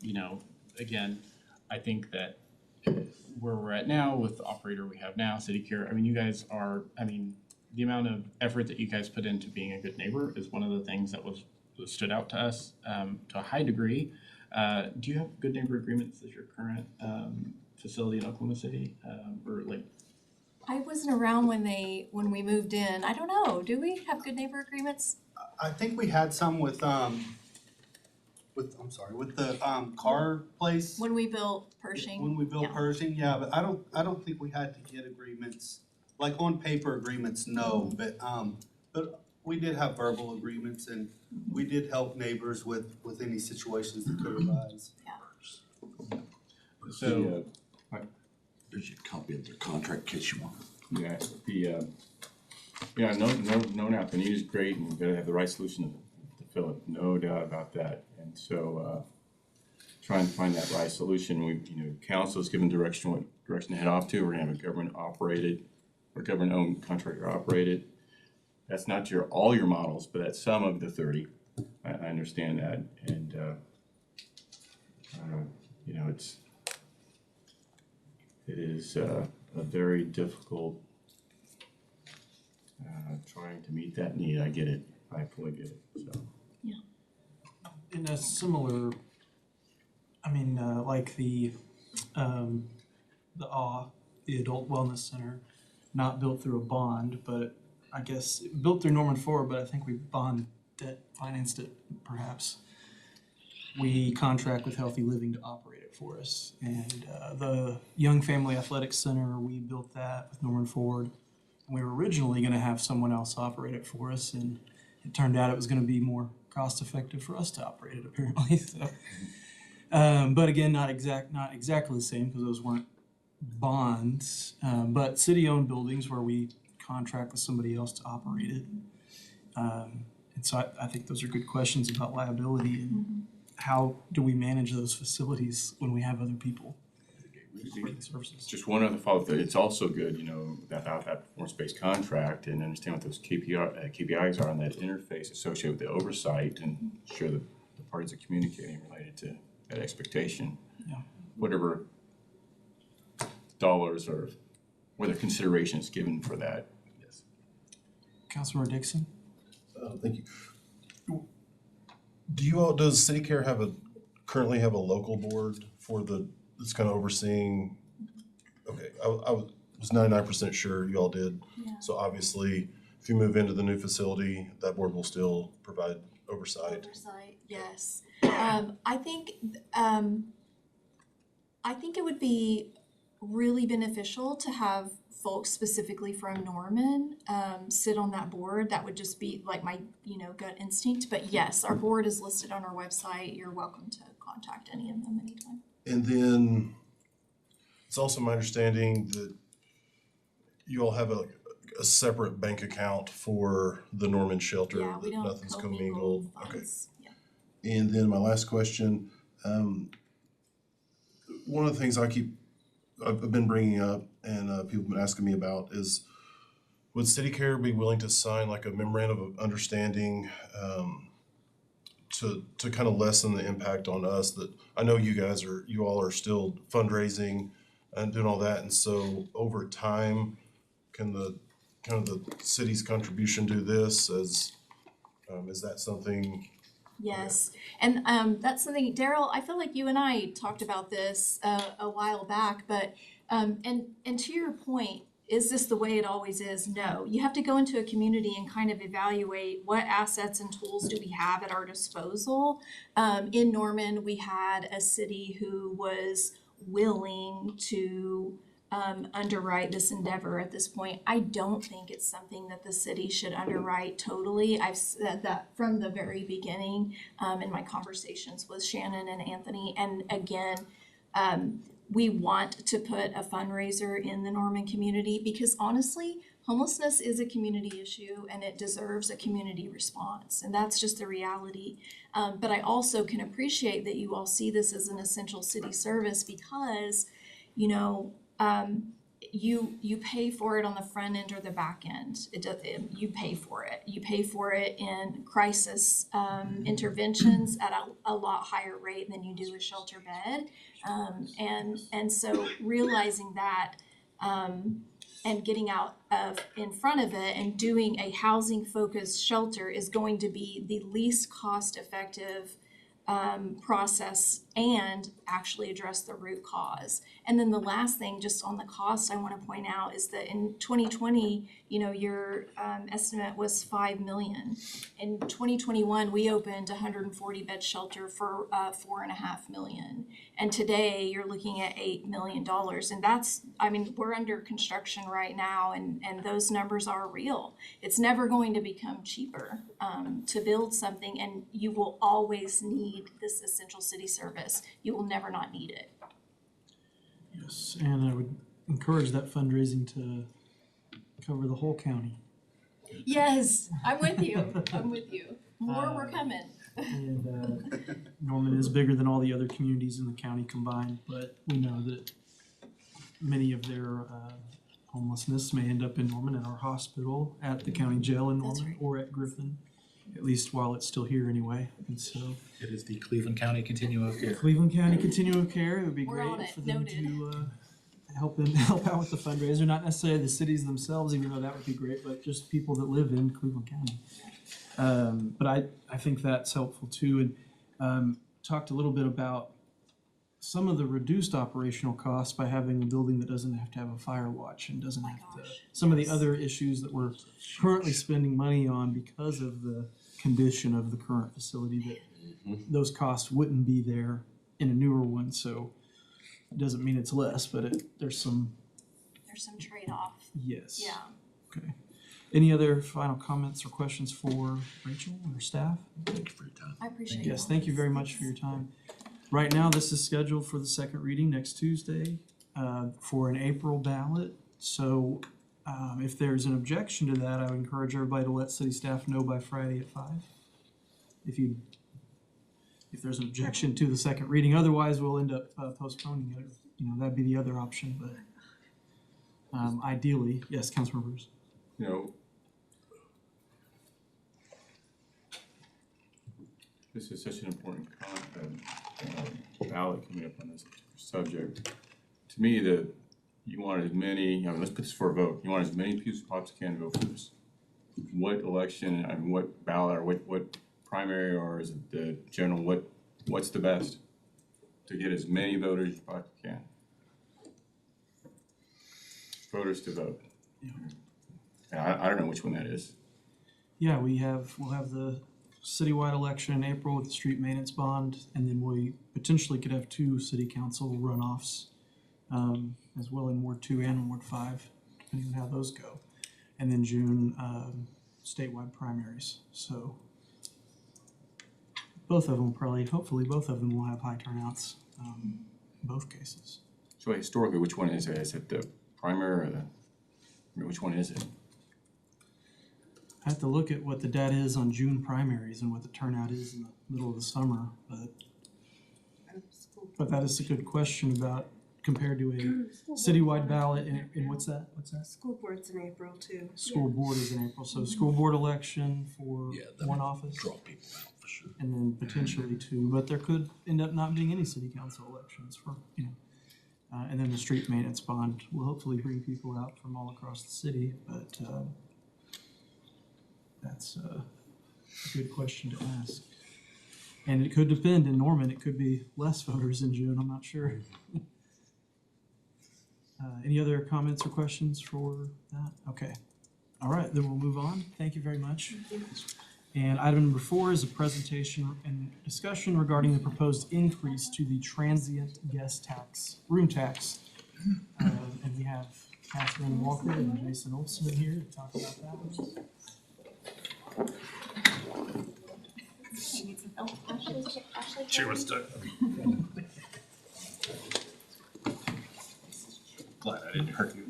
You know, again, I think that where we're at now with the operator we have now, CityCare, I mean, you guys are, I mean, the amount of effort that you guys put into being a good neighbor is one of the things that stood out to us to a high degree. Do you have good neighbor agreements as your current facility in Oklahoma City, or like? I wasn't around when we moved in. I don't know. Do we have good neighbor agreements? I think we had some with the car place. When we built Pershing? When we built Yeah. Pershing, yeah, but I don't think we had to get agreements, like on paper agreements, no, but we did have verbal agreements and we did help neighbors with any situations that could arise. So, There's your copy of their contract in case you want. Yeah, no doubt, the need is great and you gotta have the right solution to fill it, no doubt about that. And so, trying to find that right solution, council is given what direction to head off to. We're gonna have a government operated or government-owned contractor operated. That's not all your models, but that's some of the 30. I understand that, and it is a very difficult trying to meet that need. I get it. I fully get it. So. In a similar, I mean, like the Adult Wellness Center, not built through a bond, but I guess built through Norman Ford, but I think we bond debt financed it perhaps. We contract with Healthy Living to operate it for us. And the Young Family Athletics Center, we built that with Norman Ford. We were originally gonna have someone else operate it for us, and it turned out it was gonna be more cost effective for us to operate it apparently, so. But again, not exactly the same, because those weren't bonds, but city-owned buildings where we contract with somebody else to operate it. And so I think those are good questions about liability and how do we manage those facilities when we have other people operating services. Just one other follow-up, that it's also good, about that performance-based contract and understand what those KPIs are and that interface associated with the oversight and ensure that the parties are communicating related to that expectation. Yeah. Whatever dollars or whether consideration is given for that. Yes. Councilmember Dixon? Thank you. Does CityCare currently have a local board that's kind of overseeing? Okay, I was 99% sure you all did. Yeah. So obviously, if you move into the new facility, that board will still provide oversight. Yes. I think it would be really beneficial to have folks specifically from Norman sit on that board. That would just be like my gut instinct. But yes, our board is listed on our website. You're welcome to contact any of them anytime. And then it's also my understanding that you all have a separate bank account for the Norman shelter. Yeah, we that don't nothing's commingle commingled. Okay. funds. Yeah. And then my last question, one of the things I've been bringing up and people have been asking me about is, would CityCare be willing to sign like a memorandum of understanding to kind of lessen the impact on us? That I know you all are still fundraising and doing all that, and so over time, can the city's contribution do this? Is that something? Yes, and that's something, Daryl, I feel like you and I talked about this a while back, but and to your point, is this the way it always is? No, you have to go into a community and kind of evaluate what assets and tools do we have at our disposal. In Norman, we had a city who was willing to underwrite this endeavor at this point. I don't think it's something that the city should underwrite totally. I've said that from the very beginning in my conversations with Shannon and Anthony. And again, we want to put a fundraiser in the Norman community because honestly, homelessness is a community issue and it deserves a community response. And that's just the reality. But I also can appreciate that you all see this as an essential city service because, you know, you pay for it on the front end or the back end. You pay for it. You pay for it in crisis interventions at a lot higher rate than you do a shelter bed. And so realizing that and getting out of in front of it and doing a housing focused shelter is going to be the least cost effective process and actually address the root cause. And then the last thing, just on the cost, I want to point out is that in 2020, you know, your estimate was $5 million. In 2021, we opened a 140 bed shelter for $4.5 million. And today you're looking at $8 million. And that's, I mean, we're under construction right now and those numbers are real. It's never going to become cheaper to build something, and you will always need this essential city service. You will never not need it. Yes, and I would encourage that fundraising to cover the whole county. Yes, I'm with you. I'm with you. More we're coming. And Norman is bigger than all the other communities in the county combined, but we know that many of their homelessness may end up in Norman at our hospital, at the county jail in That's Norman, right. or at Griffin, at least while it's still here anyway. And so It is the Cleveland County Continuum of Care. Cleveland County Continuum of Care, it would be We're on great it. for them Noted. to help out with the fundraiser, not necessarily the cities themselves, even though that would be great, but just people that live in Cleveland County. But I think that's helpful too, and talked a little bit about some of the reduced operational costs by having a building that doesn't have to have a fire watch and doesn't have to, some of the other issues that we're currently spending money on because of the condition of the current facility, that those costs wouldn't be there in a newer one, so it doesn't mean it's less, but there's some, trade-off. yes. Yeah. Okay. Any other final comments or questions for Rachel or staff? Thank you for your time. I appreciate it. Yes, thank you very much for your time. Right now, this is scheduled for the second reading next Tuesday for an April ballot. So if there's an objection to that, I would encourage everybody to let city staff know by Friday at 5. If there's an objection to the second reading, otherwise we'll end up postponing it. You know, that'd be the other option, but ideally, yes, Councilmember Bruce. You know, this is such an important ballot coming up on this subject. To me, you want as many, let's put this for a vote. You want as many people as possible can vote for this. What election, I mean, what ballot, or what primary, or is it the general, what's the best? To get as many voters as you possibly can. Voters to vote. And I don't know which one that is. Yeah, we'll have the citywide election in April with the street maintenance bond, and then we potentially could have 2 city council runoffs, as well in Ward 2 and Ward 5, depending on how those go. And then June, statewide primaries. So both of them hopefully both of them will have high turnouts, in both cases. So historically, which one is it? Is it the primary or which one is it? I have to look at what the data is on June primaries and what the turnout is in the middle of the summer, but that is a good question about compared to a citywide ballot in what's that? School board's in April too. School board is in April, so school board election for that one would office. Draw people out for sure. And then potentially 2, but there could end up not being any city council elections for, and then the street maintenance bond will hopefully bring people out from all across the city, but that's a good question to ask. And it could depend, in Norman, it could be less voters in June, I'm not sure. Any other comments or questions for that? Okay. All right, then we'll move on. Thank you very much. And item number 4 is a presentation and discussion regarding the proposed increase to the transient guest tax, room tax. And we have Catherine Walker and Jason Olson here to talk about that. She needs some help. Ashley? She was stuck. didn't hurt you.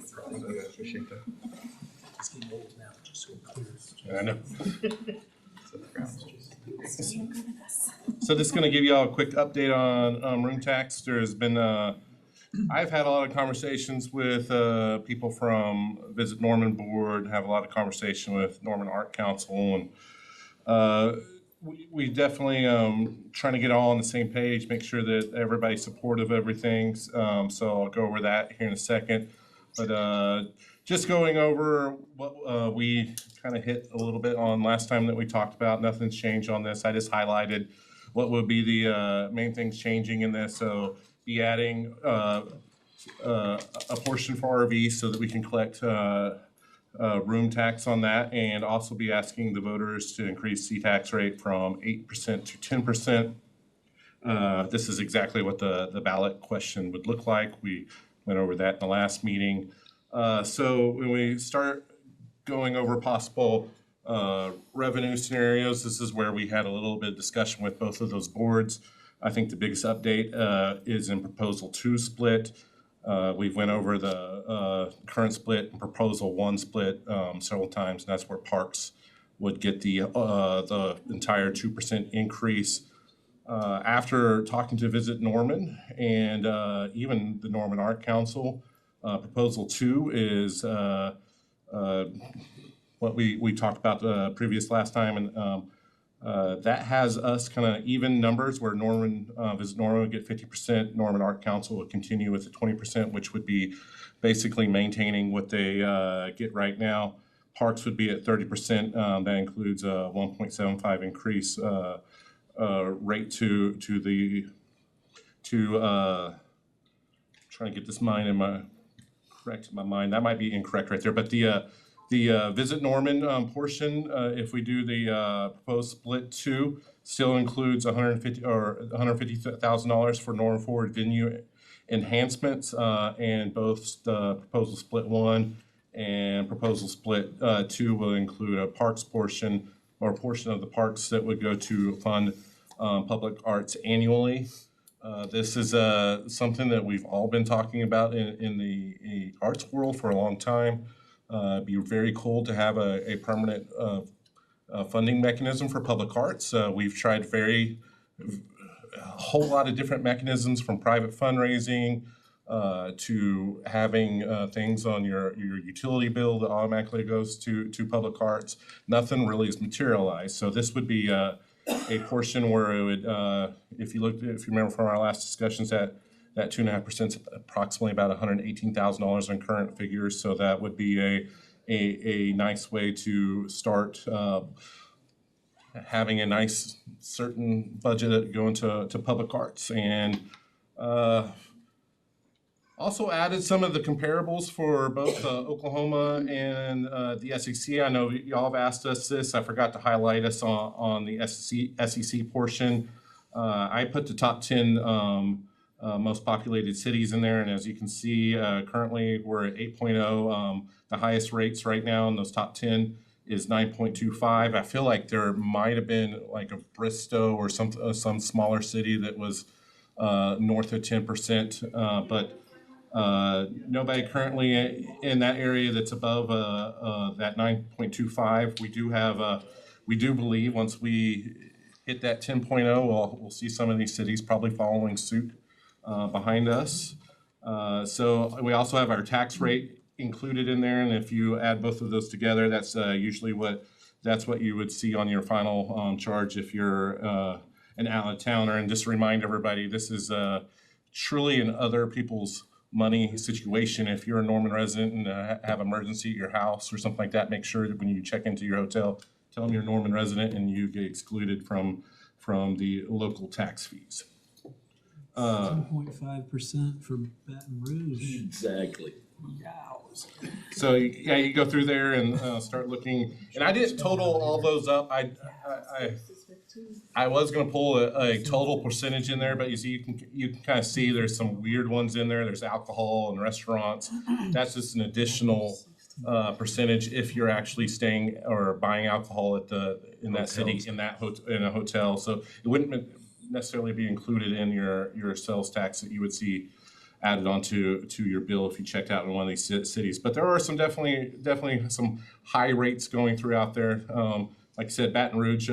Appreciate that. It's getting old now, just so clear. I know. So this is gonna give you all a quick update on room tax. There's been, I've had a lot of conversations with people from Visit Norman Board, have a lot of conversation with Norman Art Council, and we definitely trying to get all on the same page, make sure that everybody's supportive of everything. So I'll go over that here in a second. But just going over what we kind of hit a little bit on last time that we talked about. Nothing's changed on this. I just highlighted what would be the main things changing in this. So be adding a portion for RVs so that we can collect room tax on that, and also be asking the voters to increase the tax rate from 8% to 10%. This is exactly what the ballot question would look like. We went over that in the last meeting. So when we start going over possible revenue scenarios, this is where we had a little bit of discussion with both of those boards. I think the biggest update is in Proposal 2 split. We've went over the current split and Proposal 1 split several times, and that's where Parks would get the entire 2% increase. After talking to Visit Norman and even the Norman Art Council, Proposal 2 is what we talked about previous last time, and that has us kind of even numbers where Visit Norman would get 50%, Norman Art Council would continue with the 20%, which would be basically maintaining what they get right now. Parks would be at 30%. That includes a 1.75 increase rate to trying to get this correct in my mind. That might be incorrect right there, but the Visit Norman portion, if we do the proposed split 2, still includes $150,000 for Norman Ford venue enhancements, and both the proposal split 1 and proposal split 2 will include a parks portion, or a portion of the parks that would go to fund public arts annually. This is something that we've all been talking about in the arts world for a long time. Be very cool to have a permanent funding mechanism for public arts. We've tried a whole lot of different mechanisms, from private fundraising to having things on your utility bill that automatically goes to public arts. Nothing really is materialized. So this would be a portion where it would, if you remember from our last discussions, that 2.5% is approximately about $118,000 in current figures. So that would be a nice way to start having a nice certain budget going to public arts. And also added some of the comparables for both Oklahoma and the SEC. I know y'all have asked us this. I forgot to highlight us on the SEC portion. I put the top 10 most populated cities in there, and as you can see, currently we're at 8.0. The highest rates right now in those top 10 is 9.25. I feel like there might have been like a Bristow or some smaller city that was north of 10%, but nobody currently in that area that's above that 9.25. We do believe once we hit that 10.0, we'll see some of these cities probably following suit behind us. So we also have our tax rate included in there, and if you add both of those together, that's usually what you would see on your final charge if you're an out-of-towner. And just to remind everybody, this is truly in other people's money situation. If you're a Norman resident and have emergency at your house or something like that, make sure that when you check into your hotel, tell them you're a Norman resident and you get excluded from the local tax fees. 10.5% for Baton Rouge. Exactly. So yeah, you go through there and start looking. And I didn't total all those up. I was going to pull a total percentage in there, but you can kind of see there's some weird ones in there. There's alcohol and restaurants. That's just an additional percentage if you're actually staying or buying alcohol in that city in a hotel. So it wouldn't necessarily be included in your sales tax that you would see added onto your bill if you checked out in one of these cities. But there are some definitely some high rates going through out there. Like I said, Baton Rouge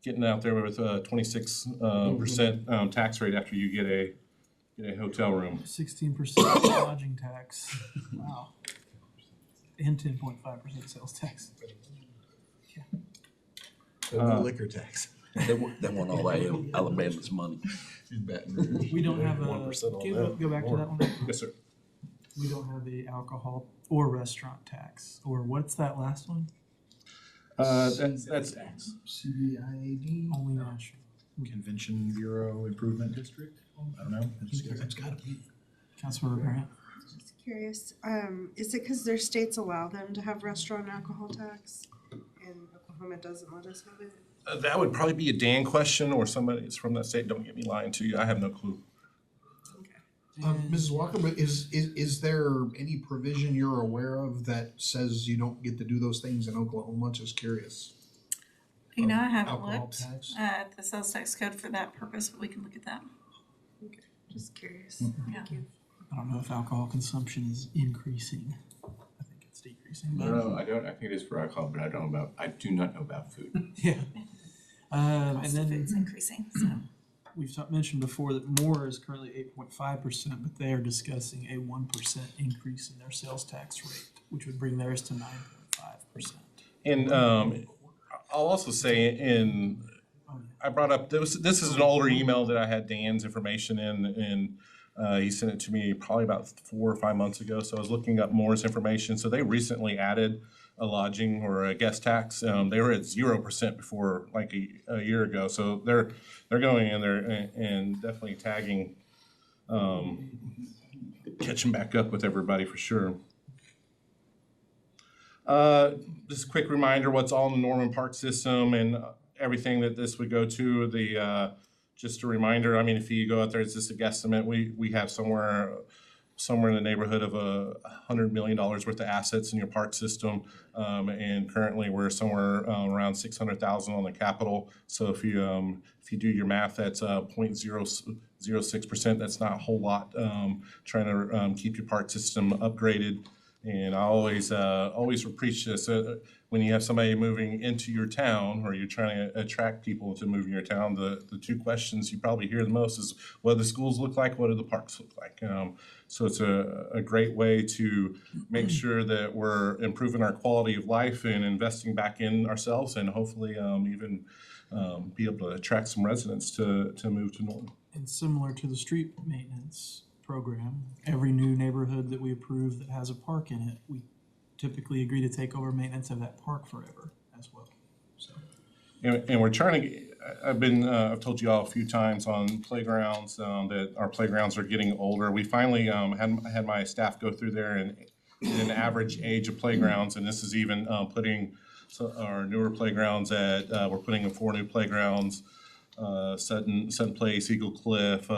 getting out there with 26% tax rate after you get a hotel room. 16% lodging tax. Wow. And 10.5% sales tax. Liquor tax. They want all that Alabama's money. We don't have a, 1% on can you that. go back to that one? Yes, sir. We don't have the alcohol or restaurant tax, or what's that last one? That's CBIAD, Only national. Convention Bureau Improvement District. I don't know. That's gotta be. Councilmember Grant? Just curious, is it because their states allow them to have restaurant and alcohol tax? And Oklahoma doesn't let us have it? That would probably be a Dan question or somebody that's from that state. Don't get me lying to you. I have no clue. Mrs. Walker, but is there any provision you're aware of that says you don't get to do those things in Oklahoma? Just curious. You know, I haven't Alcohol looked tax? at the sales tax code for that purpose, but we can look at that. Okay, just curious. Yeah. Thank you. I don't know if alcohol consumption is increasing. I think it's decreasing. I don't know, I think it is for alcohol, but I do not know about food. Yeah. And Cost of food's then increasing, so. we've mentioned before that Moore is currently 8.5%, but they are discussing a 1% increase in their sales tax rate, which would bring theirs to 9.5%. And I'll also say I brought up, this is an older email that I had Dan's information in, and he sent it to me probably about 4 or 5 months ago. So I was looking up Moore's information. So they recently added a lodging or a guest tax. They were at 0% before like a year ago. So they're going in there and definitely tagging, catching back up with everybody for sure. Just a quick reminder, what's all in the Norman Park system and everything that this would go to. Just a reminder, I mean, if you go out there, it's just a guesstimate. We have somewhere in the neighborhood of $100 million worth of assets in your park system. And currently we're somewhere around 600,000 on the capital. So if you do your math, that's 0.006%. That's not a whole lot. Trying to keep your park system upgraded. And I always appreciate this. When you have somebody moving into your town or you're trying to attract people to move in your town, the two questions you probably hear the most is what do the schools look like, what do the parks look like? So it's a great way to make sure that we're improving our quality of life and investing back in ourselves and hopefully even be able to attract some residents to move to Norton. And similar to the street maintenance program, every new neighborhood that we approve that has a park in it, we typically agree to take over maintenance of that park forever as well. So. And we're trying to, I've told you all a few times on playgrounds, that our playgrounds are getting older. We finally had my staff go through there and an average age of playgrounds, and this is even putting our newer playgrounds at, we're putting in 4 new playgrounds, Sutton Place, Eagle Cliff,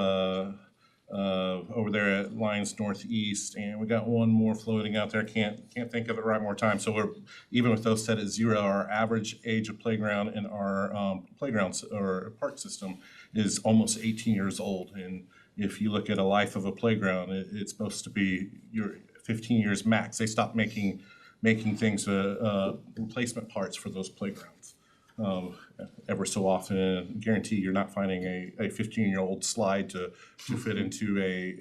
over there at Lions Northeast, and we got one more floating out there. Can't think of it right more time. So we're even with those set at 0, our average age of playground in our playgrounds or park system is almost 18 years old. And if you look at a life of a playground, it's supposed to be your 15 years max. They stopped making things replacement parts for those playgrounds. Ever so often, guarantee you're not finding a 15-year-old slide to fit into a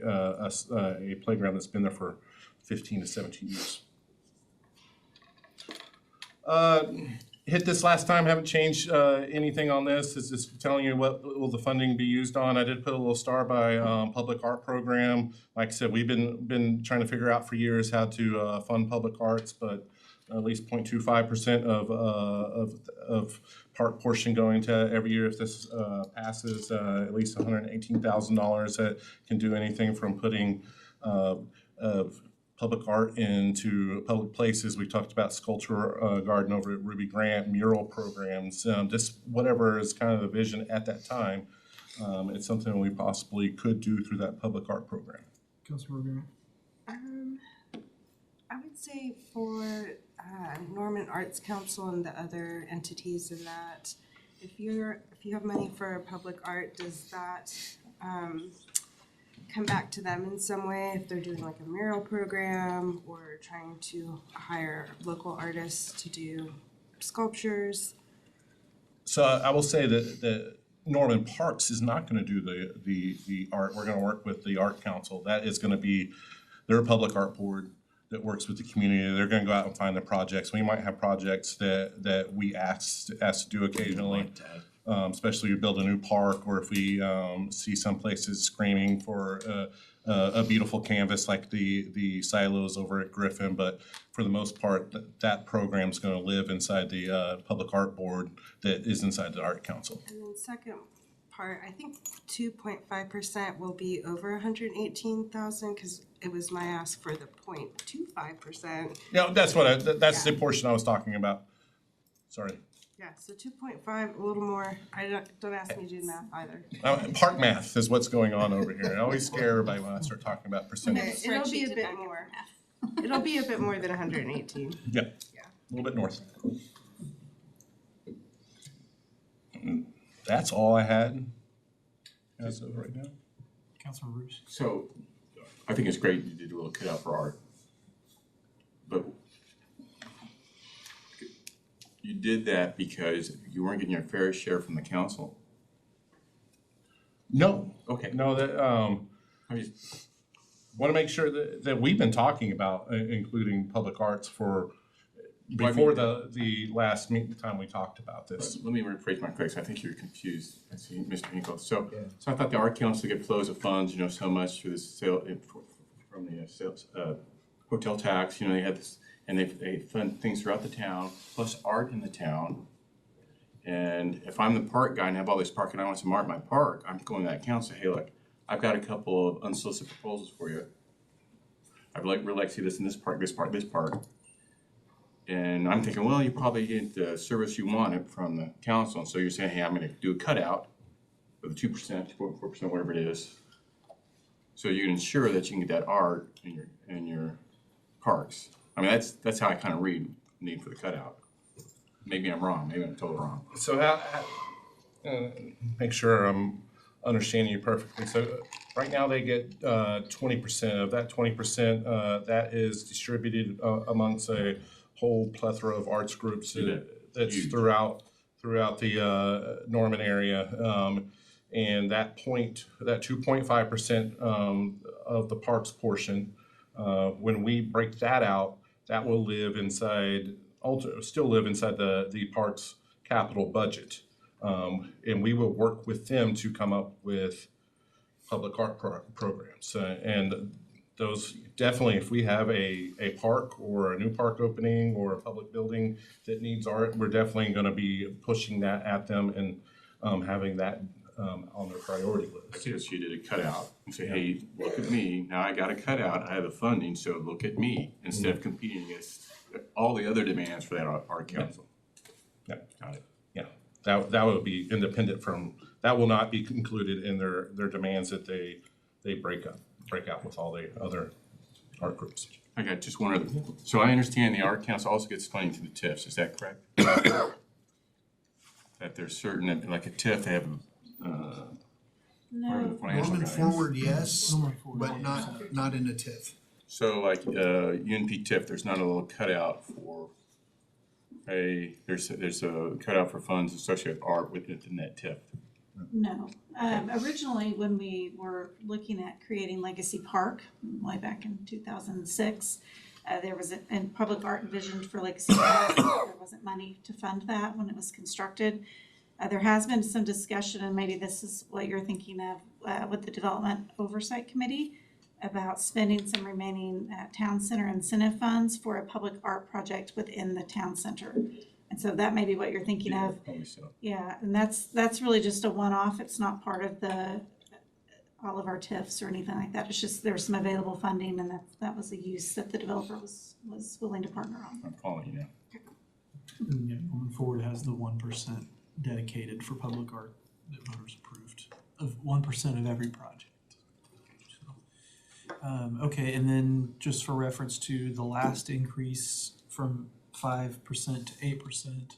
playground that's been there for 15 to 17 years. Hit this last time, haven't changed anything on this. It's just telling you what will the funding be used on. I did put a little star by public art program. Like I said, we've been trying to figure out for years how to fund public arts, but at least 0.25% of park portion going to every year. If this passes, at least $118,000 that can do anything from putting public art into public places. We talked about sculpture garden over at Ruby Grant, mural programs, just whatever is kind of the vision at that time. It's something we possibly could do through that public art program. Councilmember Grant? I would say for Norman Arts Council and the other entities in that, if you have money for public art, does that come back to them in some way if they're doing like a mural program or trying to hire local artists to do sculptures. So I will say that Norman Parks is not gonna do the art. We're gonna work with the Art Council. That is gonna be, they're a public art board that works with the community. They're gonna go out and find the projects. We might have projects that we ask to do occasionally. Especially to build a new park, or if we see some places screaming for a beautiful canvas like the silos over at Griffin. But for the most part, that program's gonna live inside the Public Art Board that is inside the Art Council. And then second part, I think 2.5% will be over 118,000 because it was my ask for the 0.25%. Yeah, that's what that's the portion I was talking about. Sorry. Yeah, so 2.5, a little more. Don't ask me to do the math either. Park math is what's going on over here. I always scare everybody when I start talking about percentages. It'll be a bit more. It'll be a bit more than 118. Yeah, a little bit north. That's all I had as of right now. Councilor Roos. So, I think it's great you did a little cutout for art. But you did that because you weren't getting your fair share from the council? No. Okay. No, that, want to make sure that we've been talking about including public arts for, before the last time we talked about this. Let me rephrase my question. I think you're confused. I see, Mr. Hinkle. So I thought the art council get flows of funds, so much through the sale, from the sales, hotel tax, they had this, and they fund things throughout the town, plus art in the town. And if I'm the park guy and have all this park and I want some art in my park, I'm going to that council, hey, look, I've got a couple of unsolicited proposals for you. I'd really like to see this in this park, this park, this park. And I'm thinking, well, you probably get the service you wanted from the council. And so you're saying, hey, I'm gonna do a cutout with 2%, 2.4%, whatever it is. So you can ensure that you can get that art in your parks. I mean, that's how I kind of read the need for the cutout. Maybe I'm wrong, maybe I'm totally wrong. So how make sure I'm understanding you perfectly. So right now they get 20%. Of that 20%, that is distributed amongst a whole plethora of arts groups that's throughout the Norman area. And that 2.5% of the parks portion, when we break that out, that will live inside, still live inside the parks capital budget. And we will work with them to come up with public art programs. And those, definitely, if we have a park or a new park opening or a public building that needs art, we're definitely gonna be pushing that at them and having that on their priority list. I guess you did a cutout and say, hey, look at me, now I got a cutout, I have the funding, so look at me, instead of competing against all the other demands for that art council. Yeah. Got it. Yeah, that would be independent from, that will not be included in their demands that they break out with all the other art groups. I got just one other, so I understand the art council also gets funding through the TIFs, is that correct? That there's certain, like a TIF, they have, No. Norman Forward, yes, but not in a TIF. So like, UNP TIF, there's not a little cutout for there's a cutout for funds associated with art within that TIF. No. Originally, when we were looking at creating Legacy Park, way back in 2006, there was a public art envisioned for Legacy Park. There wasn't money to fund that when it was constructed. There has been some discussion, and maybe this is what you're thinking of, with the Development Oversight Committee, about spending some remaining town center incentive funds for a public art project within the town center. And so that may be what you're thinking of. Yeah, and that's really just a one-off. It's not part of all of our TIFs or anything like that. It's just there's some available funding, and that was a use that the developer was willing to partner on. I'm following you now. Yeah, Norman Forward has the 1% dedicated for public art that voters approved, of 1% of every project. Okay, and then just for reference to the last increase from 5% to 8%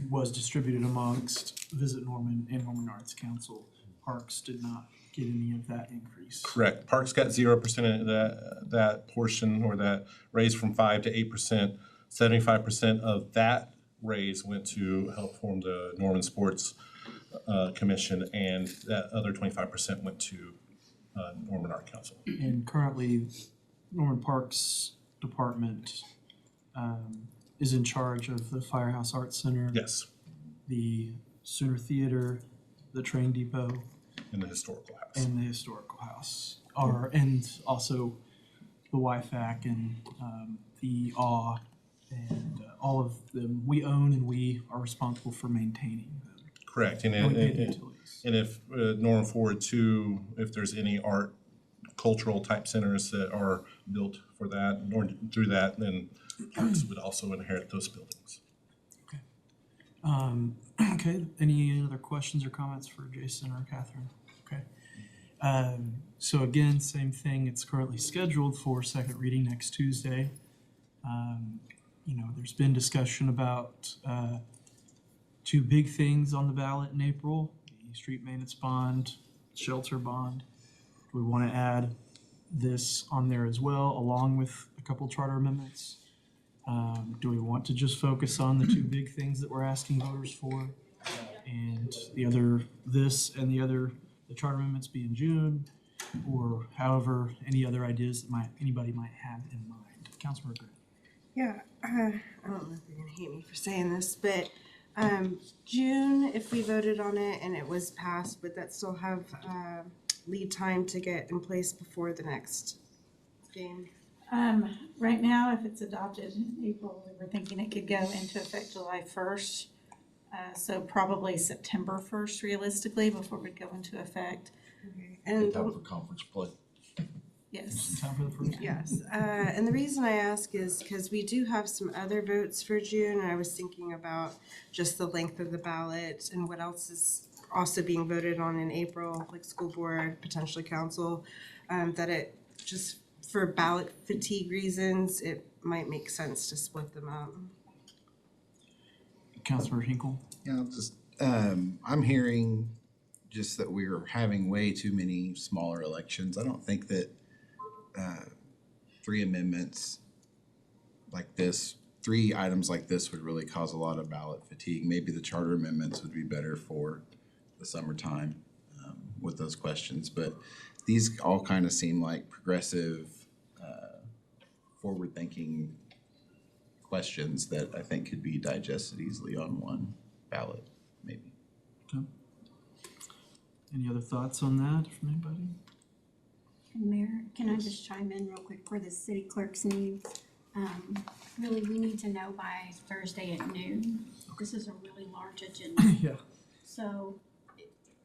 was distributed amongst Visit Norman and Norman Arts Council. Parks did not get any of that increase. Correct. Parks got 0% of that portion, or that raise from 5 to 8%. 75% of that raise went to help form the Norman Sports Commission, and that other 25% went to Norman Art Council. And currently, Norman Parks Department is in charge of the Firehouse Arts Center. Yes, The Sooner Theater, the Train Depot, in the historical house. and the Historical House. And also the YFAC and the AW, and all of them we own, and we are responsible for maintaining them. Correct. And we pay the utilities. And if Norman Forward too, if there's any art, cultural type centers that are built for that, or through that, then Parks would also inherit those buildings. Okay, any other questions or comments for Jason or Catherine? Okay. So again, same thing, it's currently scheduled for second reading next Tuesday. There's been discussion about two big things on the ballot in April, the street maintenance bond, shelter bond. Do we want to add this on there as well, along with a couple charter amendments? Do we want to just focus on the two big things that we're asking voters for? And the other, the charter amendments be in June, or however, any other ideas that anybody might have in mind? Councilmember Grant. Yeah, I don't know if you're gonna hate me for saying this, but June, if we voted on it and it was passed, would that still have lead time to get in place before the next game? Right now, if it's adopted in April, we were thinking it could go into effect July 1st. So probably September 1st realistically before we'd go into effect. Okay. Good And time for conference play. Yes. Time for the first? yes, and the reason I ask is because we do have some other votes for June, and I was thinking about just the length of the ballot and what else is also being voted on in April, like school board, potentially council, that it just for ballot fatigue reasons, it might make sense to split them up. Councilmember Hinkle. Yeah, I'm hearing just that we're having way too many smaller elections. I don't think that 3 amendments like this, 3 items like this would really cause a lot of ballot fatigue. Maybe the charter amendments would be better for the summertime with those questions. But these all kind of seem like progressive, forward-thinking questions that I think could be digested easily on one ballot, maybe. Okay. Any other thoughts on that from anybody? Mayor, can I just chime in real quick for the city clerk's needs? Really, we need to know by Thursday at noon. This is a really large agenda. Yeah. So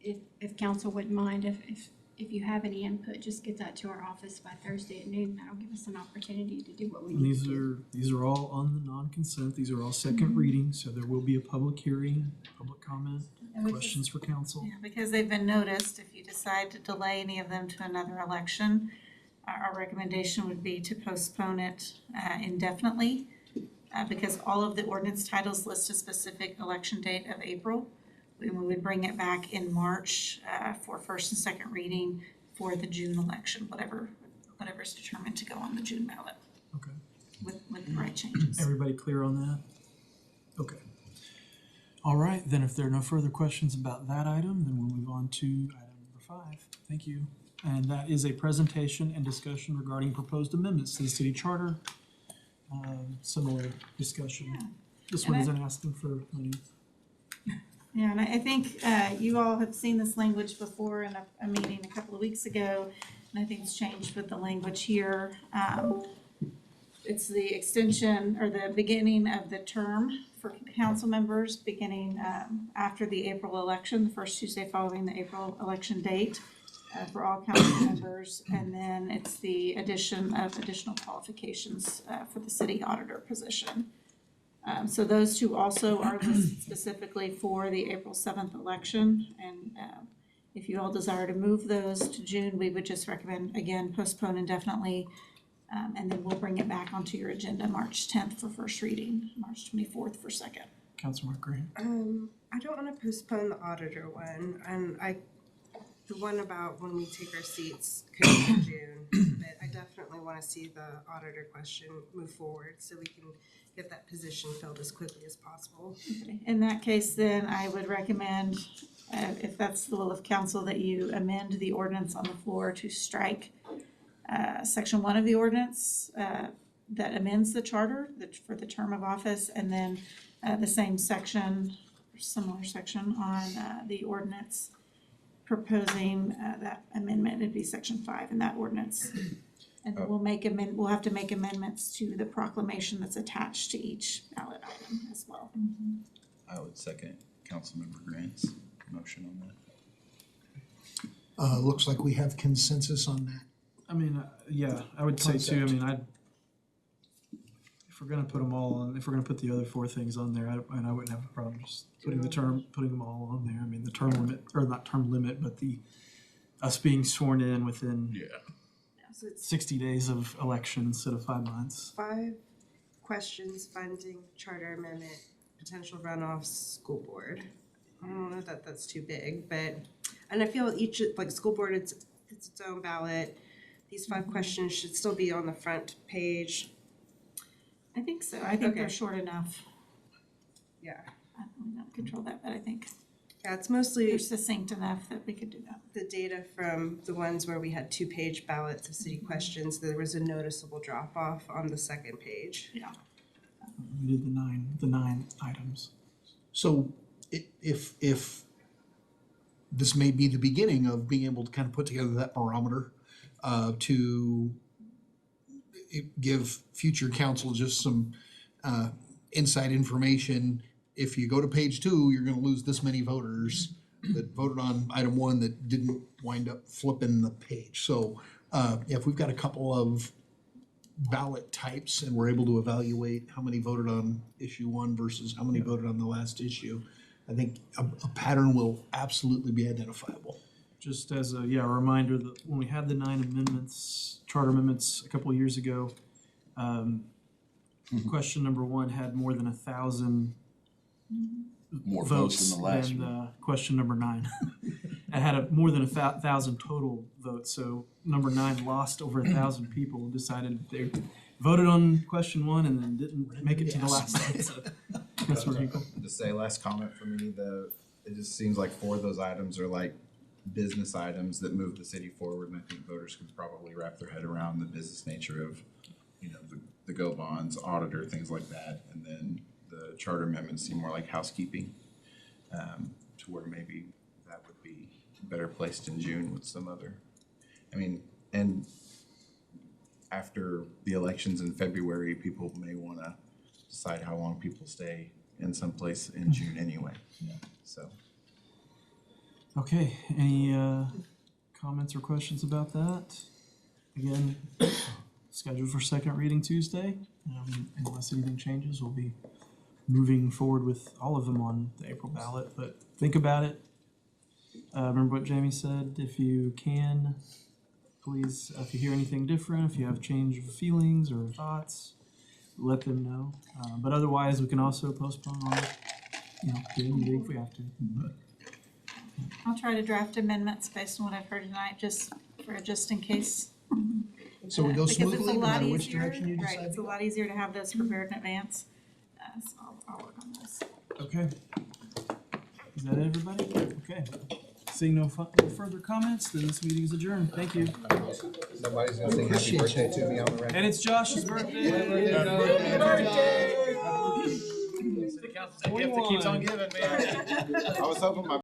if council wouldn't mind, if you have any input, just get that to our office by Thursday at noon. That'll give us an opportunity to do what we And need to do. these are all on the non-consent. These are all second readings, so there will be a public hearing, public comment, And we questions for council. Yeah, because they've been noticed, if you decide to delay any of them to another election, our recommendation would be to postpone it indefinitely, because all of the ordinance titles list a specific election date of April. We would bring it back in March for first and second reading for the June election, whatever's determined to go on the June ballot. Okay. With the right changes. Everybody clear on that? Okay. All right, then if there are no further questions about that item, then we'll move on to item number 5. Thank you. And that is a presentation and discussion regarding proposed amendments to the city charter. Similar discussion. This one isn't asking for money. Yeah, and I think you all have seen this language before in a meeting a couple of weeks ago, and I think it's changed with the language here. It's the extension or the beginning of the term for council members beginning after the April election, the first Tuesday following the April election date for all council members. And then it's the addition of additional qualifications for the city auditor position. So those two also are listed specifically for the April 7th election. And if you all desire to move those to June, we would just recommend, again, postpone indefinitely. And then we'll bring it back onto your agenda March 10th for first reading, March 24th for second. Councilmember Grant. I don't want to postpone the auditor one, and the one about when we take our seats could be in June, but I definitely want to see the auditor question move forward so we can get that position filled as quickly as possible. In that case, then I would recommend, if that's the will of council, that you amend the ordinance on the floor to strike section 1 of the ordinance that amends the charter for the term of office, and then the same section, similar section on the ordinance proposing that amendment. It'd be section 5 in that ordinance. And then we'll have to make amendments to the proclamation that's attached to each ballot item as well. I would second Councilmember Grant's motion on that. Looks like we have consensus on that. I mean, yeah, I would say too, I mean, if we're gonna put them all on, if we're gonna put the other 4 things on there, I wouldn't have a problem just putting them all on there. I mean, the term limit, or not term limit, but us being sworn in within So it's 60 days of election instead of 5 months. 5 questions, funding, charter amendment, potential runoffs, school board. I don't know that that's too big, but, and I feel each, like school board, it's its own ballot. These 5 questions should still be on the front page. I think so. I think they're Okay. short enough. Yeah. I don't control that, but I think Yeah, it's mostly they're succinct enough that we could do that. the data from the ones where we had 2-page ballots of city questions. There was a noticeable drop off on the second page. Yeah. We did the nine items. So if this may be the beginning of being able to kind of put together that barometer to give future council just some inside information. If you go to page 2, you're gonna lose this many voters that voted on item 1 that didn't wind up flipping the page. So if we've got a couple of ballot types and we're able to evaluate how many voted on issue 1 versus how many voted on the last issue, I think a pattern will absolutely be identifiable. Just as a reminder that when we had the 9 amendments, charter amendments a couple of years ago, question number 1 had more than 1,000 More votes than the last than one. question number 9. It had more than 1,000 total votes, so number 9 lost over 1,000 people and decided they voted on question 1 and then didn't make it to the last slide. So that's where people. To say last comment for me, it just seems like 4 of those items are like business items that move the city forward, and I think voters can probably wrap their head around the business nature of, the go bonds, auditor, things like that, and then the charter amendments seem more like housekeeping, to where maybe that would be better placed in June with some other, and after the elections in February, people may wanna decide how long people stay in some place in June anyway, so. Okay, any comments or questions about that? Again, scheduled for second reading Tuesday. Unless anything changes, we'll be moving forward with all of them on the April ballot, but think about it. Remember what Jamie said, if you can, please, if you hear anything different, if you have change of feelings or thoughts, let them know. But otherwise, we can also postpone on, getting the date if we have to. But I'll try to draft amendments based on what I've heard tonight, just in case. So we go Because it's a smoothly no lot matter which easier, direction you right, decide it's to a go. lot easier to have those prepared in advance. So I'll work on those. Okay. Is that it, everybody? Okay. Seeing no further comments, then this meeting is adjourned. Thank you. Somebody's gonna sing happy birthday to me on the record. And it's Josh's birthday. Happy birthday. City Council's a gift that keeps on giving, man. I was hoping my